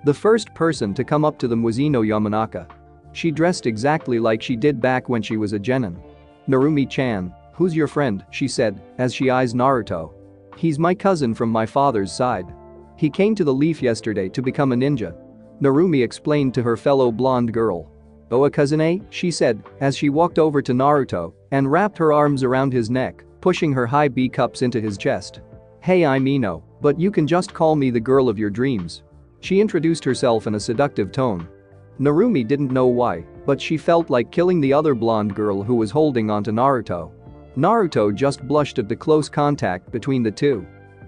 The first person to come up to them was Ino Yamanaka. She dressed exactly like she did back when she was a genin. "Narumi-chan, who's your friend?" she said as she eyes Naruto. "He's my cousin from my father's side." He came to the leaf yesterday to become a ninja. Narumi explained to her fellow blonde girl. "Oh, a cousin, eh?" she said as she walked over to Naruto and wrapped her arms around his neck, pushing her high B cups into his chest. "Hey, I'm Ino, but you can just call me the girl of your dreams." She introduced herself in a seductive tone. Narumi didn't know why, but she felt like killing the other blonde girl who was holding onto Naruto. Naruto just blushed at the close contact between the two.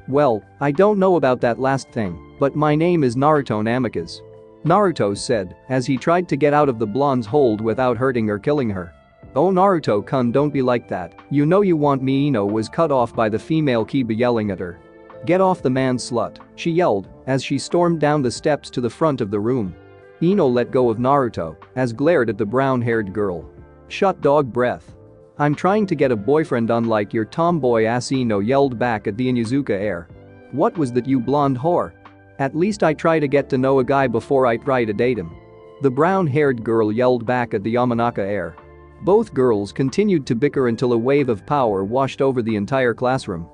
"Well, I don't know about that last thing, but my name is Naruto Namikaze," Naruto said as he tried to get out of the blonde's hold without hurting or killing her. "Oh, Naruto-kun, don't be like that, you know you want me." Ino was cut off by the female Kiba yelling at her. "Get off the man, slut," she yelled as she stormed down the steps to the front of the room. Ino let go of Naruto as glared at the brown-haired girl. "Shut dog breath. I'm trying to get a boyfriend unlike your tomboy ass," Ino yelled back at the Inuzuka heir. "What was that, you blonde whore? At least I try to get to know a guy before I try to date him," the brown-haired girl yelled back at the Yamanaka heir. Both girls continued to bicker until a wave of power washed over the entire classroom.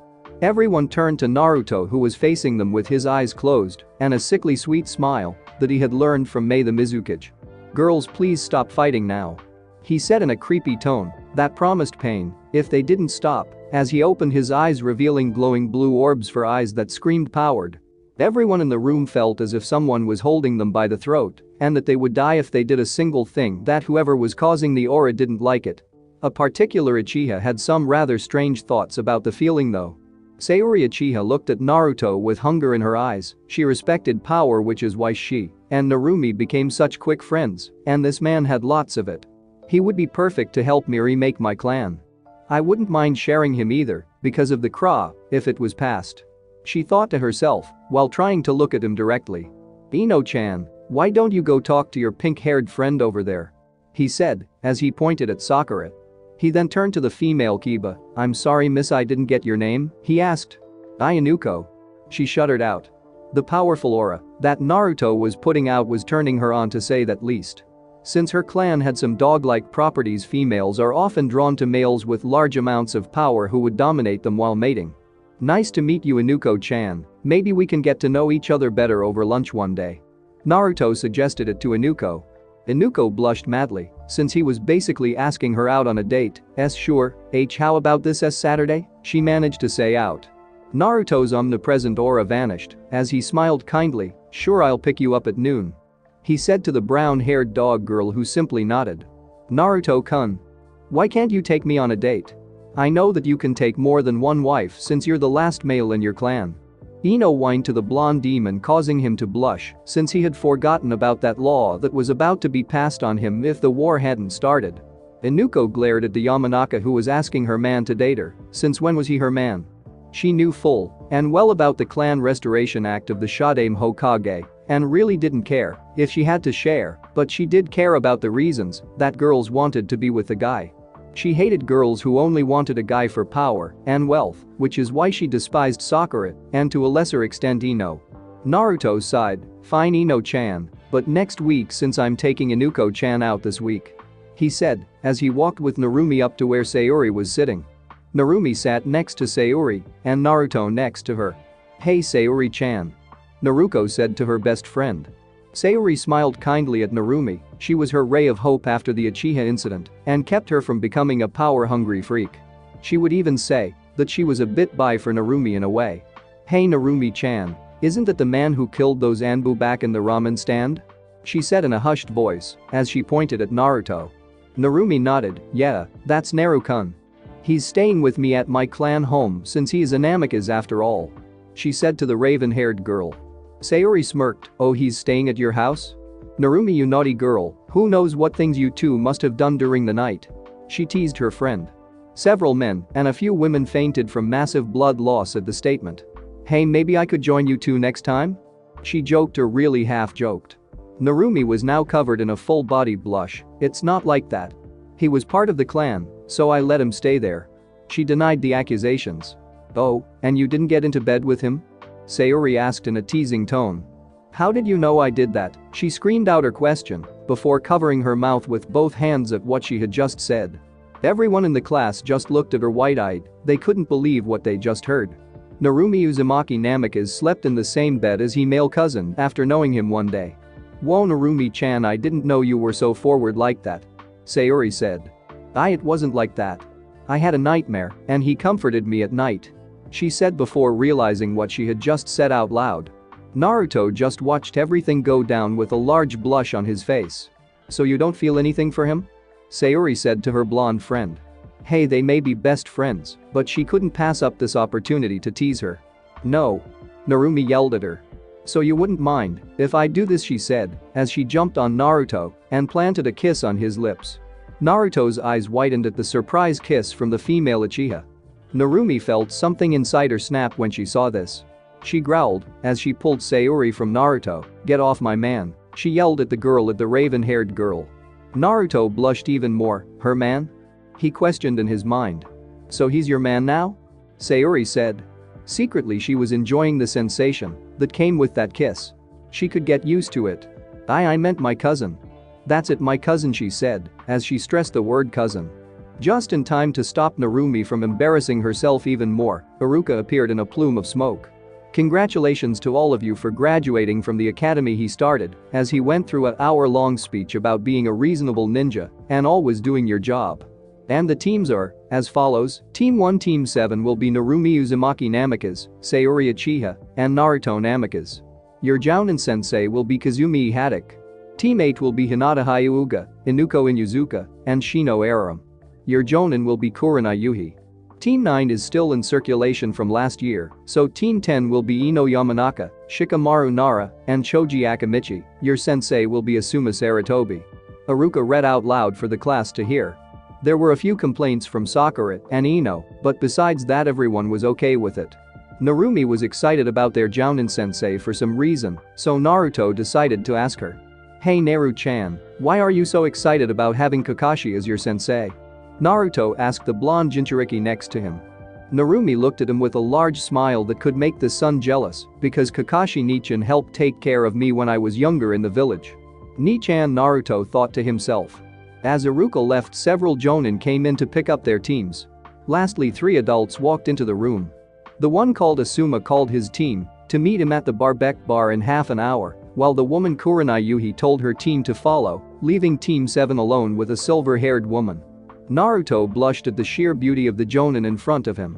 Everyone turned to Naruto, who was facing them with his eyes closed and a sickly sweet smile that he had learned from Mei the Mizukage. "Girls, please stop fighting now," he said in a creepy tone that promised pain if they didn't stop as he opened his eyes, revealing glowing blue orbs for eyes that screamed powered. Everyone in the room felt as if someone was holding them by the throat and that they would die if they did a single thing that whoever was causing the aura didn't like it. A particular Uchiha had some rather strange thoughts about the feeling though. Sayori Uchiha looked at Naruto with hunger in her eyes. She respected power, which is why she and Narumi became such quick friends, and this man had lots of it. He would be perfect to help me remake my clan. I wouldn't mind sharing him either because of the Kra if it was passed, she thought to herself while trying to look at him directly. "Ino-chan, why don't you go talk to your pink-haired friend over there?" he said as he pointed at Sakura. He then turned to the female Kiba. "I'm sorry miss, I didn't get your name," he asked. "Inuko," she shuddered out. The powerful aura that Naruto was putting out was turning her on, to say that least. Since her clan had some dog-like properties, females are often drawn to males with large amounts of power who would dominate them while mating. "Nice to meet you, Inuko-chan, maybe we can get to know each other better over lunch one day," Naruto suggested it to Inuko. Inuko blushed madly since he was basically asking her out on a date. Sure, how about this Saturday?" she managed to say out. Naruto's omnipresent aura vanished as he smiled kindly. "Sure, I'll pick you up at noon," he said to the brown-haired dog girl, who simply nodded. "Naruto-kun, why can't you take me on a date? I know that you can take more than one wife since you're the last male in your clan." Ino whined to the blonde demon, causing him to blush since he had forgotten about that law that was about to be passed on him if the war hadn't started. Inuko glared at the Yamanaka, who was asking her man to date her. Since when was he her man? She knew full and well about the Clan Restoration Act of the Shadame Hokage and really didn't care if she had to share, but she did care about the reasons that girls wanted to be with the guy. She hated girls who only wanted a guy for power and wealth, which is why she despised Sakura and to a lesser extent Ino. Naruto sighed. "Fine, Ino-chan, but next week since I'm taking Inuko-chan out this week," he said as he walked with Narumi up to where Sayori was sitting. Narumi sat next to Sayori and Naruto next to her. "Hey Sayori-chan," Naruto said to her best friend. Sayori smiled kindly at Narumi. She was her ray of hope after the Uchiha incident and kept her from becoming a power-hungry freak. She would even say that she was a bit bi for Narumi in a way. "Hey Narumi-chan, isn't that the man who killed those Anbu back in the ramen stand?" she said in a hushed voice as she pointed at Naruto. Narumi nodded. "Yeah, that's Naru-kun. He's staying with me at my clan home since he is a Namikaze after all," she said to the raven-haired girl. Sayori smirked. "Oh, he's staying at your house? Narumi, you naughty girl, who knows what things you two must have done during the night," she teased her friend. Several men and a few women fainted from massive blood loss at the statement. "Hey, maybe I could join you two next time?" she joked, or really half-joked. Narumi was now covered in a full-body blush. "It's not like that. He was part of the clan, so I let him stay there." She denied the accusations. "Oh, and you didn't get into bed with him?" Sayori asked in a teasing tone. "How did you know I did that?" she screamed out her question before covering her mouth with both hands at what she had just said. Everyone in the class just looked at her wide-eyed. They couldn't believe what they just heard. Narumi Uzumaki Namikaze slept in the same bed as his male cousin after knowing him one day. "Whoa Narumi-chan, I didn't know you were so forward like that," Sayuri said. It wasn't like that. I had a nightmare and he comforted me at night," she said before realizing what she had just said out loud. Naruto just watched everything go down with a large blush on his face. "So you don't feel anything for him?" Sayuri said to her blonde friend. Hey, they may be best friends, but she couldn't pass up this opportunity to tease her. "No." Narumi yelled at her. "So you wouldn't mind if I do this," she said, as she jumped on Naruto and planted a kiss on his lips. Naruto's eyes widened at the surprise kiss from the female Uchiha. Narumi felt something inside her snap when she saw this. She growled as she pulled Sayuri from Naruto. "Get off my man," she yelled at the girl, at the raven-haired girl. Naruto blushed even more. "Her man?" he questioned in his mind. "So he's your man now?" Sayuri said. Secretly she was enjoying the sensation that came with that kiss. She could get used to it. I meant my cousin." "That's it, my cousin," she said, as she stressed the word cousin. Just in time to stop Narumi from embarrassing herself even more, Iruka appeared in a plume of smoke. "Congratulations to all of you for graduating from the academy," he started, as he went through an hour-long speech about being a reasonable ninja and always doing your job. "And the teams are as follows. Team 1, Team 7 will be Narumi Uzumaki Namikaze, Sayuri Uchiha, and Naruto Namikaze. Your Jounin sensei will be Kazumi Haddock. Team 8 will be Hinata Hyuuga, Inuko Inuzuka, and Shino Araram. Your Jonin will be Kurenai Yuhi. Team 9 is still in circulation from last year, so Team 10 will be Ino Yamanaka, Shikamaru Nara, and Choji Akamichi. Your sensei will be Asuma Saratobi." Iruka read out loud for the class to hear. There were a few complaints from Sakura and Ino, but besides that everyone was okay with it. Narumi was excited about their Jounin sensei for some reason, so Naruto decided to ask her. "Hey Naru-chan, why are you so excited about having Kakashi as your sensei?" Naruto asked the blonde Jinchuriki next to him. Narumi looked at him with a large smile that could make the sun jealous, "Because Kakashi Nichan helped take care of me when I was younger in the village." Nichan, Naruto thought to himself. As Iruka left, several Jonin came in to pick up their teams. Lastly, 3 adults walked into the room. The one called Asuma called his team to meet him at the Barbec bar in half an hour, while the woman Kurenai Yuhi told her team to follow, leaving Team 7 alone with a silver-haired woman. Naruto blushed at the sheer beauty of the Jonin in front of him.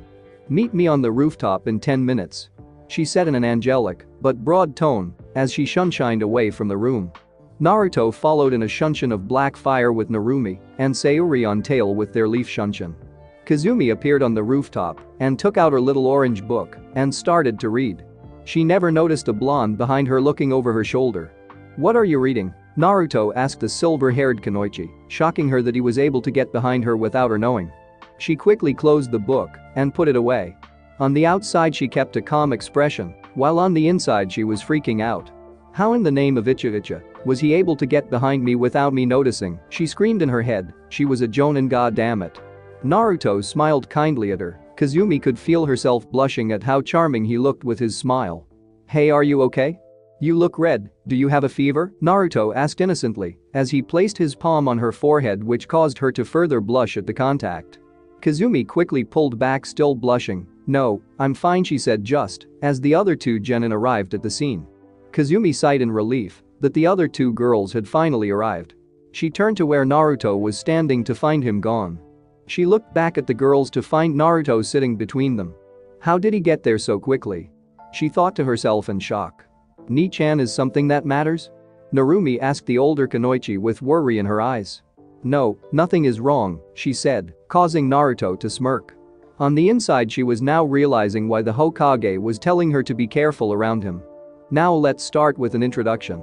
"Meet me on the rooftop in 10 minutes," she said in an angelic but broad tone as she shunshined away from the room. Naruto followed in a shunshin of black fire with Narumi and Sayuri on tail with their leaf shunshin. Kazumi appeared on the rooftop and took out her little orange book and started to read. She never noticed a blonde behind her looking over her shoulder. "What are you reading?" Naruto asked the silver-haired Kunoichi, shocking her that he was able to get behind her without her knowing. She quickly closed the book and put it away. On the outside she kept a calm expression, while on the inside she was freaking out. "How in the name of Icha was he able to get behind me without me noticing?" she screamed in her head. She was a Jonin, goddammit. Naruto smiled kindly at her. Kazumi could feel herself blushing at how charming he looked with his smile. "Hey, are you okay? You look red, do you have a fever?" Naruto asked innocently as he placed his palm on her forehead, which caused her to further blush at the contact. Kazumi quickly pulled back, still blushing. "No, I'm fine," she said just as the other 2 genin arrived at the scene. Kazumi sighed in relief that the other 2 girls had finally arrived. She turned to where Naruto was standing to find him gone. She looked back at the girls to find Naruto sitting between them. How did he get there so quickly? She thought to herself in shock. "Nichan is something that matters?" Narumi asked the older Kunoichi with worry in her eyes. "No, nothing is wrong," she said, causing Naruto to smirk. On the inside she was now realizing why the Hokage was telling her to be careful around him. "Now let's start with an introduction.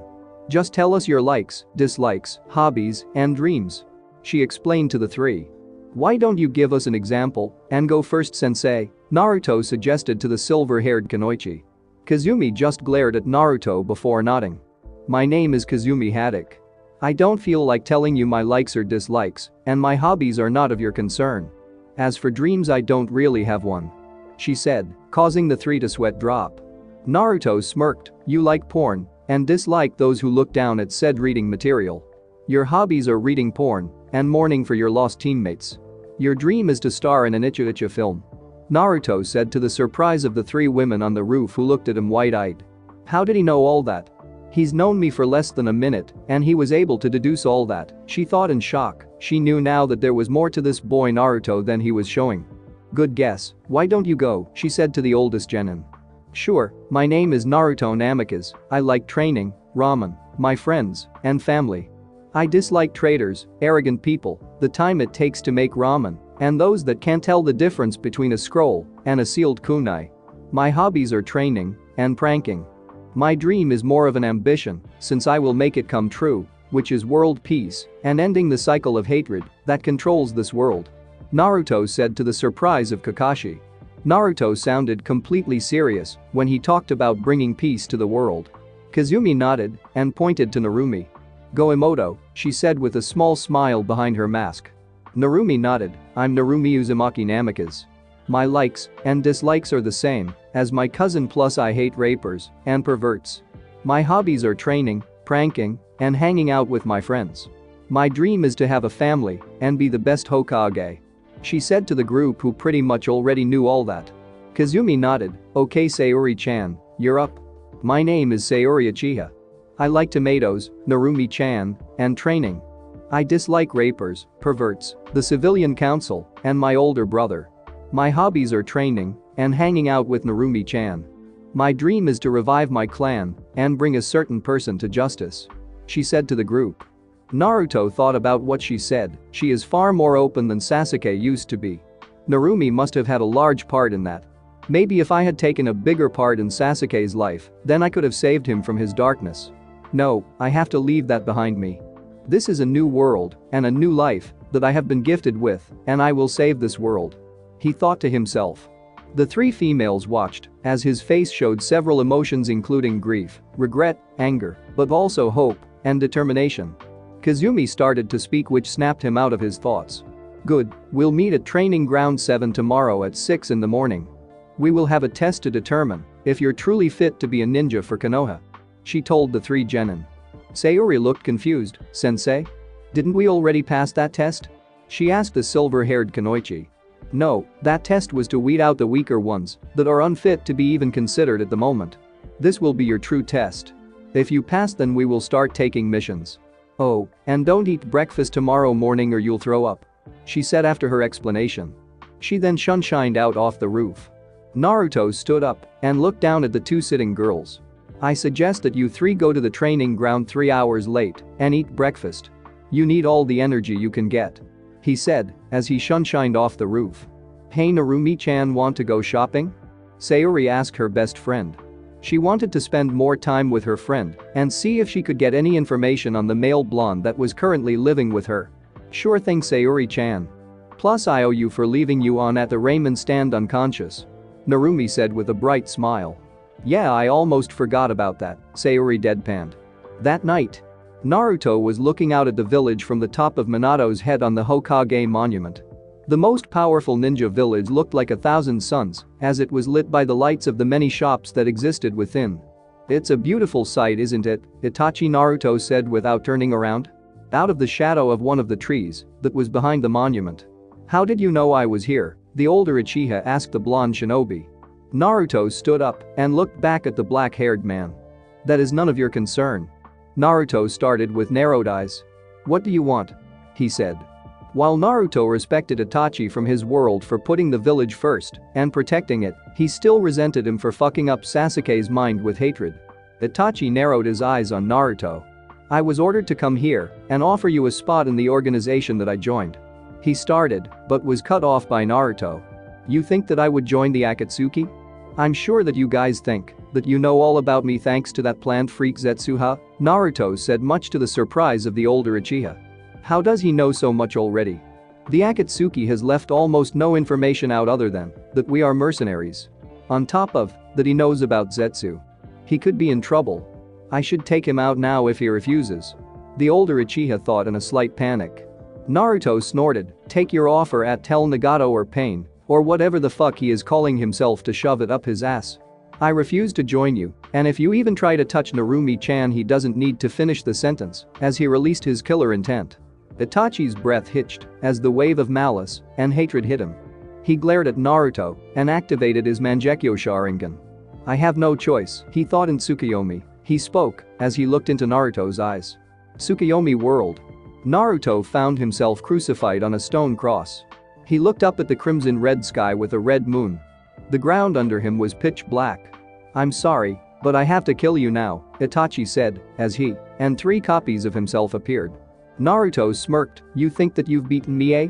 Just tell us your likes, dislikes, hobbies, and dreams," she explained to the 3. "Why don't you give us an example and go first, sensei?" Naruto suggested to the silver-haired Kunoichi. Kazumi just glared at Naruto before nodding. "My name is Kazumi Haddock. I don't feel like telling you my likes or dislikes, and my hobbies are not of your concern. As for dreams, I don't really have one," she said, causing the 3 to sweat drop. Naruto smirked. "You like porn and dislike those who look down at said reading material. Your hobbies are reading porn and mourning for your lost teammates. Your dream is to star in an Icha film. Naruto said to the surprise of the three women on the roof who looked at him wide-eyed. How did he know all that? He's known me for less than a minute, and he was able to deduce all that, she thought in shock. She knew now that there was more to this boy Naruto than he was showing. Good guess, why don't you go, she said to the oldest genin. Sure, my name is Naruto Namikaze, I like training, ramen, my friends, and family. I dislike traitors, arrogant people, the time it takes to make ramen, and those that can't tell the difference between a scroll and a sealed kunai. My hobbies are training and pranking. My dream is more of an ambition, since I will make it come true, which is world peace and ending the cycle of hatred that controls this world. Naruto said to the surprise of Kakashi. Naruto sounded completely serious when he talked about bringing peace to the world. Kazumi nodded and pointed to Narumi. Goemoto, she said with a small smile behind her mask. Narumi nodded, I'm Narumi Uzumaki Namikaze. My likes and dislikes are the same as my cousin, plus I hate rapers and perverts. My hobbies are training, pranking, and hanging out with my friends. My dream is to have a family and be the best Hokage. She said to the group who pretty much already knew all that. Kazumi nodded, okay Sayori-chan, you're up. My name is Sayori Uchiha. I like tomatoes, Narumi-chan, and training. I dislike rapers, perverts, the civilian council, and my older brother. My hobbies are training and hanging out with Narumi-chan. My dream is to revive my clan and bring a certain person to justice. She said to the group. Naruto thought about what she said, she is far more open than Sasuke used to be. Narumi must have had a large part in that. Maybe if I had taken a bigger part in Sasuke's life, then I could have saved him from his darkness. No, I have to leave that behind me. This is a new world and a new life that I have been gifted with, and I will save this world. He thought to himself. The three females watched as his face showed several emotions including grief, regret, anger, but also hope and determination. Kazumi started to speak, which snapped him out of his thoughts. Good, we'll meet at Training Ground 7 tomorrow at 6 in the morning. We will have a test to determine if you're truly fit to be a ninja for Konoha. She told the three genin. Sayori looked confused, Sensei? Didn't we already pass that test? She asked the silver-haired Kunoichi. No, that test was to weed out the weaker ones that are unfit to be even considered at the moment. This will be your true test. If you pass, then we will start taking missions. Oh, and don't eat breakfast tomorrow morning or you'll throw up, she said after her explanation. She then shunshined out off the roof. Naruto stood up and looked down at the two sitting girls. I suggest that you three go to the training ground 3 hours late and eat breakfast. You need all the energy you can get, he said as he shunshined off the roof. Hey Narumi-chan, want to go shopping? Sayori asked her best friend. She wanted to spend more time with her friend and see if she could get any information on the male blonde that was currently living with her. Sure thing Sayori-chan. Plus I owe you for leaving you on at the ramen stand unconscious, Narumi said with a bright smile. Yeah, I almost forgot about that, Sayori deadpanned. That night, Naruto was looking out at the village from the top of Minato's head on the Hokage monument. The most powerful ninja village looked like 1,000 suns as it was lit by the lights of the many shops that existed within. It's a beautiful sight, isn't it? Itachi, Naruto said without turning around. Out of the shadow of one of the trees that was behind the monument. How did you know I was here? The older Uchiha asked the blonde shinobi. Naruto stood up and looked back at the black-haired man. That is none of your concern. Naruto started with narrowed eyes. What do you want? He said. While Naruto respected Itachi from his world for putting the village first and protecting it, he still resented him for fucking up Sasuke's mind with hatred. Itachi narrowed his eyes on Naruto. I was ordered to come here and offer you a spot in the organization that I joined. He started, but was cut off by Naruto. You think that I would join the Akatsuki? I'm sure that you guys think that you know all about me thanks to that plant freak Zetsuha, Naruto said, much to the surprise of the older Uchiha. How does he know so much already? The Akatsuki has left almost no information out other than that we are mercenaries. On top of that, he knows about Zetsu. He could be in trouble. I should take him out now if he refuses. The older Uchiha thought in a slight panic. Naruto snorted, take your offer at Tell Nagato or Pain, or whatever the fuck he is calling himself, to shove it up his ass. I refuse to join you, and if you even try to touch Narumi-chan, he doesn't need to finish the sentence as he released his killer intent. Itachi's breath hitched as the wave of malice and hatred hit him. He glared at Naruto and activated his Mangekyo Sharingan. I have no choice, he thought in Tsukuyomi. He spoke as he looked into Naruto's eyes. Tsukuyomi whirled. Naruto found himself crucified on a stone cross. He looked up at the crimson red sky with a red moon. The ground under him was pitch black. I'm sorry, but I have to kill you now, Itachi said, as he and 3 copies of himself appeared. Naruto smirked, you think that you've beaten me, eh?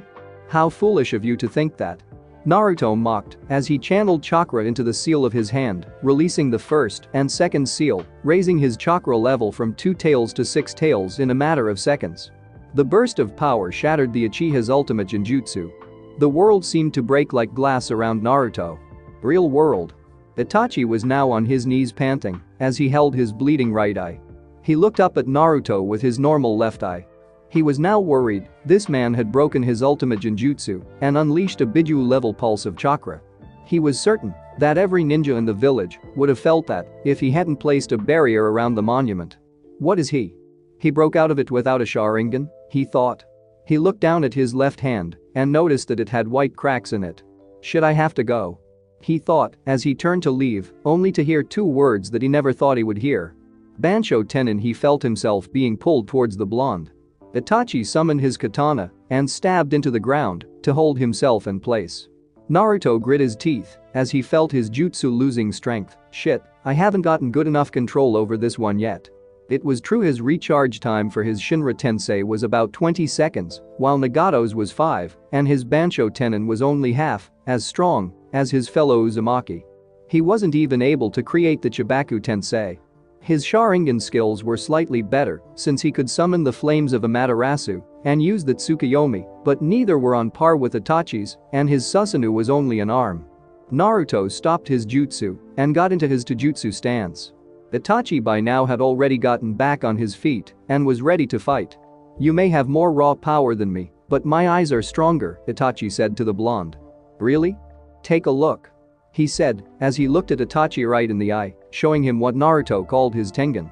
How foolish of you to think that. Naruto mocked as he channeled chakra into the seal of his hand, releasing the first and second seal, raising his chakra level from 2 tails to 6 tails in a matter of seconds. The burst of power shattered the Uchiha's ultimate genjutsu. The world seemed to break like glass around Naruto. Real world. Itachi was now on his knees panting as he held his bleeding right eye. He looked up at Naruto with his normal left eye. He was now worried. This man had broken his ultimate genjutsu and unleashed a Biju-level pulse of chakra. He was certain that every ninja in the village would have felt that if he hadn't placed a barrier around the monument. What is he? He broke out of it without a Sharingan, he thought. He looked down at his left hand and noticed that it had white cracks in it. Should I have to go? He thought as he turned to leave, only to hear 2 words that he never thought he would hear. Bansho Tenin. He felt himself being pulled towards the blonde. Itachi summoned his katana and stabbed into the ground to hold himself in place. Naruto grit his teeth as he felt his jutsu losing strength. Shit, I haven't gotten good enough control over this one yet. It was true his recharge time for his Shinra Tensei was about 20 seconds, while Nagato's was 5, and his Bansho Tenin was only half as strong as his fellow Uzumaki. He wasn't even able to create the Chibaku Tensei. His Sharingan skills were slightly better since he could summon the flames of Amaterasu and use the Tsukuyomi, but neither were on par with Itachi's, and his Susanoo was only an arm. Naruto stopped his jutsu and got into his Taijutsu stance. Itachi by now had already gotten back on his feet and was ready to fight. You may have more raw power than me, but my eyes are stronger, Itachi said to the blonde. Really? Take a look. He said as he looked at Itachi right in the eye, showing him what Naruto called his Tengen.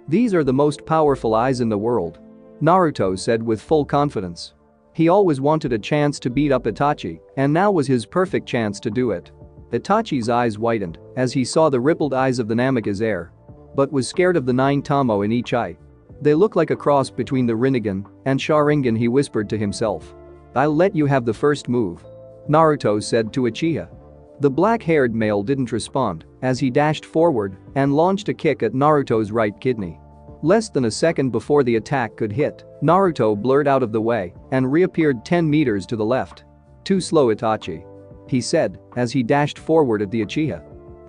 These are the most powerful eyes in the world. Naruto said with full confidence. He always wanted a chance to beat up Itachi, and now was his perfect chance to do it. Itachi's eyes widened as he saw the rippled eyes of the Namikaze, but was scared of the 9 Tamo in each eye. They look like a cross between the Rinnegan and Sharingan, he whispered to himself. I'll let you have the first move. Naruto said to Uchiha. The black-haired male didn't respond as he dashed forward and launched a kick at Naruto's right kidney. Less than a second before the attack could hit, Naruto blurred out of the way and reappeared 10 meters to the left. Too slow, Itachi. He said as he dashed forward at the Uchiha.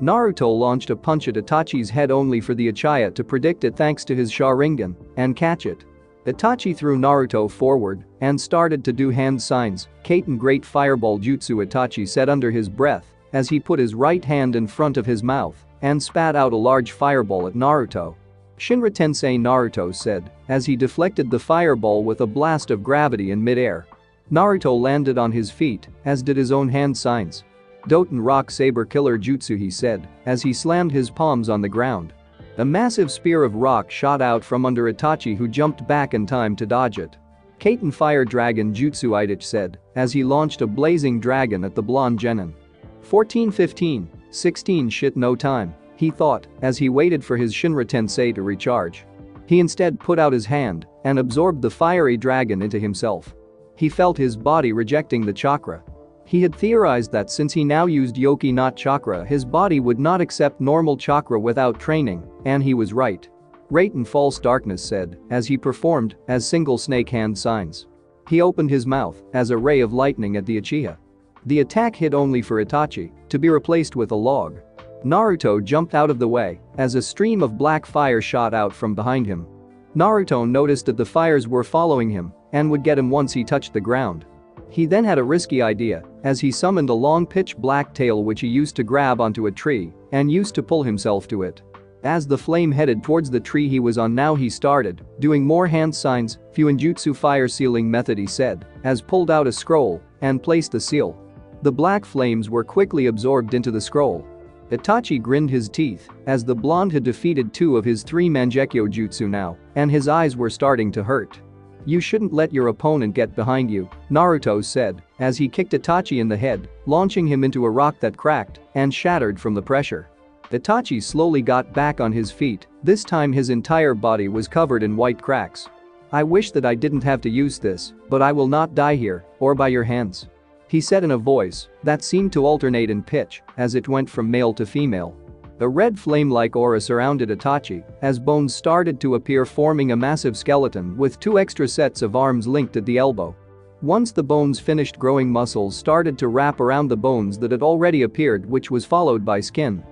Naruto launched a punch at Itachi's head only for the Uchiha to predict it thanks to his Sharingan and catch it. Itachi threw Naruto forward and started to do hand signs. Kaiten Great Fireball Jutsu, Itachi said under his breath as he put his right hand in front of his mouth and spat out a large fireball at Naruto. Shinra Tensei, Naruto said as he deflected the fireball with a blast of gravity in midair. Naruto landed on his feet as did his own hand signs. Doten Rock Saber Killer Jutsu, he said as he slammed his palms on the ground. A massive spear of rock shot out from under Itachi, who jumped back in time to dodge it. Kaiten Fire Dragon Jutsu, Itachi said as he launched a blazing dragon at the blonde genin. 14-15, 16 shit, no time, he thought as he waited for his Shinra Tensei to recharge. He instead put out his hand and absorbed the fiery dragon into himself. He felt his body rejecting the chakra. He had theorized that since he now used Yoki not chakra, his body would not accept normal chakra without training, and he was right. Raiten False Darkness said as he performed as single snake hand signs. He opened his mouth as a ray of lightning at the Uchiha. The attack hit only for Itachi to be replaced with a log. Naruto jumped out of the way as a stream of black fire shot out from behind him. Naruto noticed that the fires were following him and would get him once he touched the ground. He then had a risky idea as he summoned a long pitch black tail which he used to grab onto a tree and used to pull himself to it. As the flame headed towards the tree he was on now, he started doing more hand signs. Fuinjutsu fire sealing method, he said as pulled out a scroll and placed the seal. The black flames were quickly absorbed into the scroll. Itachi grinned his teeth as the blonde had defeated 2 of his 3 Mangekyo Jutsu now, and his eyes were starting to hurt. You shouldn't let your opponent get behind you, Naruto said, as he kicked Itachi in the head, launching him into a rock that cracked and shattered from the pressure. Itachi slowly got back on his feet, this time his entire body was covered in white cracks. I wish that I didn't have to use this, but I will not die here, or by your hands. He said in a voice that seemed to alternate in pitch as it went from male to female. A red flame-like aura surrounded Itachi as bones started to appear, forming a massive skeleton with 2 extra sets of arms linked at the elbow. Once the bones finished growing, muscles started to wrap around the bones that had already appeared, which was followed by skin.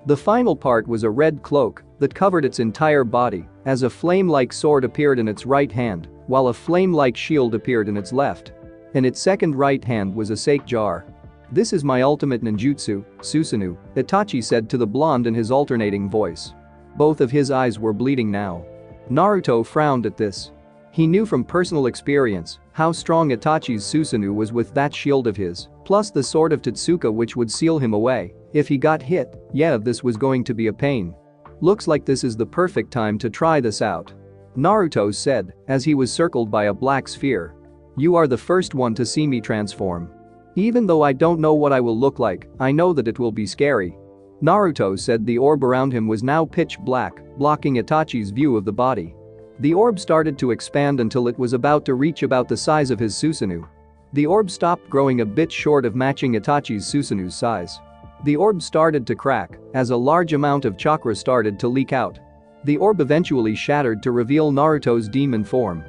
The final part was a red cloak that covered its entire body as a flame-like sword appeared in its right hand, while a flame-like shield appeared in its left. In its second right hand was a sake jar. This is my ultimate ninjutsu, Susanoo, Itachi said to the blonde in his alternating voice. Both of his eyes were bleeding now. Naruto frowned at this. He knew from personal experience how strong Itachi's Susanoo was with that shield of his, plus the sword of Totsuka which would seal him away if he got hit. Yeah, this was going to be a pain. Looks like this is the perfect time to try this out, Naruto said as he was circled by a black sphere. You are the first one to see me transform. Even though I don't know what I will look like, I know that it will be scary. Naruto said. The orb around him was now pitch black, blocking Itachi's view of the body. The orb started to expand until it was about to reach about the size of his Susanoo. The orb stopped growing a bit short of matching Itachi's Susanoo's size. The orb started to crack as a large amount of chakra started to leak out. The orb eventually shattered to reveal Naruto's demon form.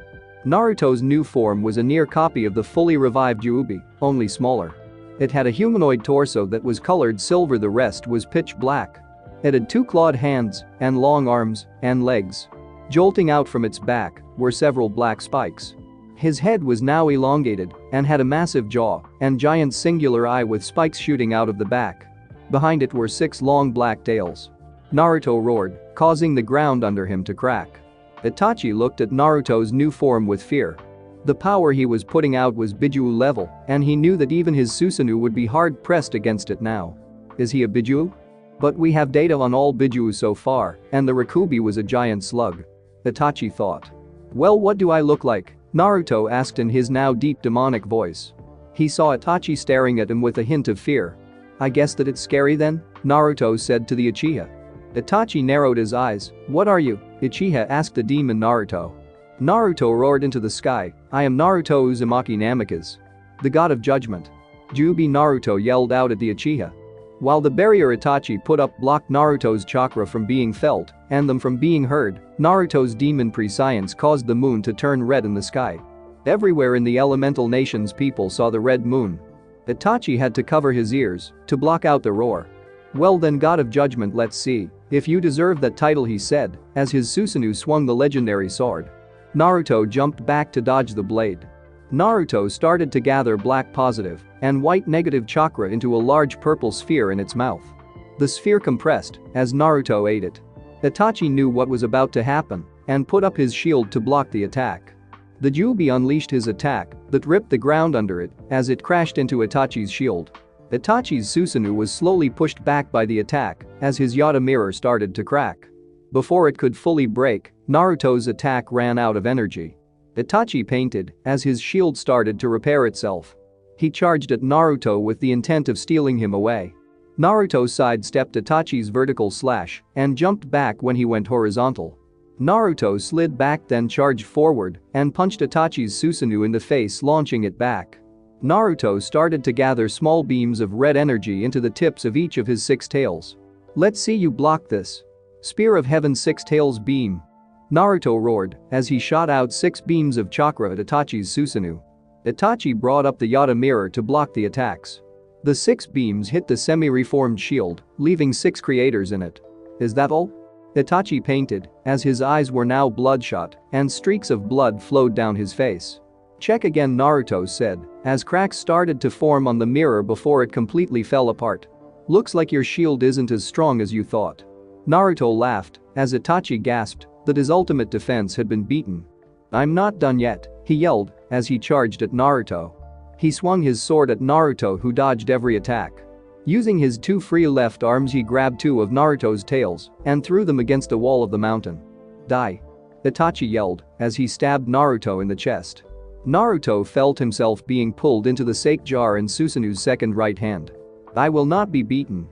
Naruto's new form was a near copy of the fully revived Juubi, only smaller. It had a humanoid torso that was colored silver, the rest was pitch black. It had 2 clawed hands and long arms and legs. Jolting out from its back were several black spikes. His head was now elongated and had a massive jaw and giant singular eye with spikes shooting out of the back. Behind it were 6 long black tails. Naruto roared, causing the ground under him to crack. Itachi looked at Naruto's new form with fear. The power he was putting out was Biju level, and he knew that even his Susanoo would be hard-pressed against it now. Is he a Biju? But we have data on all Biju so far, and the Rikubi was a giant slug. Itachi thought. Well, what do I look like? Naruto asked in his now deep demonic voice. He saw Itachi staring at him with a hint of fear. I guess that it's scary then? Naruto said to the Uchiha. Itachi narrowed his eyes. What are you? Uchiha asked the demon Naruto. Naruto roared into the sky. I am Naruto Uzumaki Namikaze, the god of judgment. Juubi, Naruto yelled out at the Uchiha. While the barrier Itachi put up blocked Naruto's chakra from being felt and them from being heard, Naruto's demon prescience caused the moon to turn red in the sky. Everywhere in the elemental nations people saw the red moon. Itachi had to cover his ears to block out the roar. Well then, god of judgment, let's see if you deserve that title, he said as his Susanoo swung the legendary sword. Naruto jumped back to dodge the blade. Naruto started to gather black positive and white negative chakra into a large purple sphere in its mouth. The sphere compressed as Naruto ate it. Itachi knew what was about to happen and put up his shield to block the attack. The Juubi unleashed his attack that ripped the ground under it as it crashed into Itachi's shield. Itachi's Susanoo was slowly pushed back by the attack as his Yata mirror started to crack. Before it could fully break, Naruto's attack ran out of energy. Itachi painted as his shield started to repair itself. He charged at Naruto with the intent of stealing him away. Naruto sidestepped Itachi's vertical slash and jumped back when he went horizontal. Naruto slid back, then charged forward and punched Itachi's Susanoo in the face, launching it back. Naruto started to gather small beams of red energy into the tips of each of his 6 tails. Let's see you block this. Spear of Heaven 6 tails beam. Naruto roared as he shot out 6 beams of chakra at Itachi's Susanoo. Itachi brought up the Yata mirror to block the attacks. The 6 beams hit the semi-reformed shield, leaving 6 creators in it. Is that all? Itachi painted as his eyes were now bloodshot and streaks of blood flowed down his face. Check again, Naruto said as cracks started to form on the mirror before it completely fell apart. Looks like your shield isn't as strong as you thought. Naruto laughed as Itachi gasped that his ultimate defense had been beaten. I'm not done yet, he yelled as he charged at Naruto. He swung his sword at Naruto, who dodged every attack. Using his 2 free left arms, he grabbed 2 of Naruto's tails and threw them against the wall of the mountain. Die. Itachi yelled as he stabbed Naruto in the chest. Naruto felt himself being pulled into the sake jar in Susanu's second right hand. "I will not be beaten.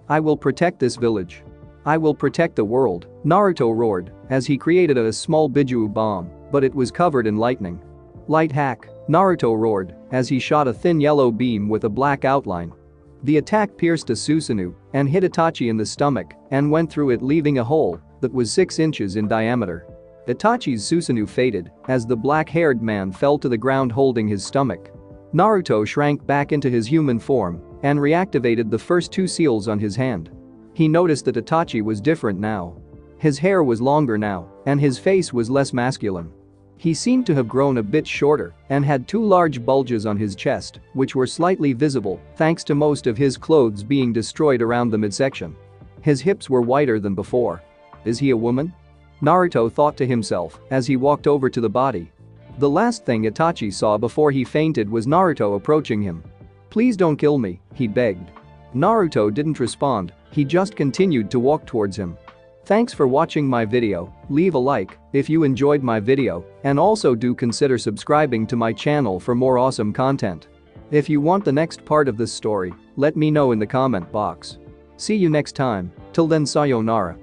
I will protect this village. I will protect the world," Naruto roared as he created a small Biju bomb, but it was covered in lightning. "Light hack," Naruto roared as he shot a thin yellow beam with a black outline. The attack pierced a Susanoo and hit Itachi in the stomach and went through it, leaving a hole that was 6 inches in diameter. Itachi's Susanoo faded as the black-haired man fell to the ground holding his stomach. Naruto shrank back into his human form and reactivated the first 2 seals on his hand. He noticed that Itachi was different now. His hair was longer now, and his face was less masculine. He seemed to have grown a bit shorter and had 2 large bulges on his chest, which were slightly visible thanks to most of his clothes being destroyed around the midsection. His hips were wider than before. Is he a woman? Naruto thought to himself as he walked over to the body. The last thing Itachi saw before he fainted was Naruto approaching him. "Please don't kill me," he begged. Naruto didn't respond, he just continued to walk towards him. Thanks for watching my video. Leave a like if you enjoyed my video and also do consider subscribing to my channel for more awesome content. If you want the next part of this story, let me know in the comment box. See you next time. Till then, sayonara.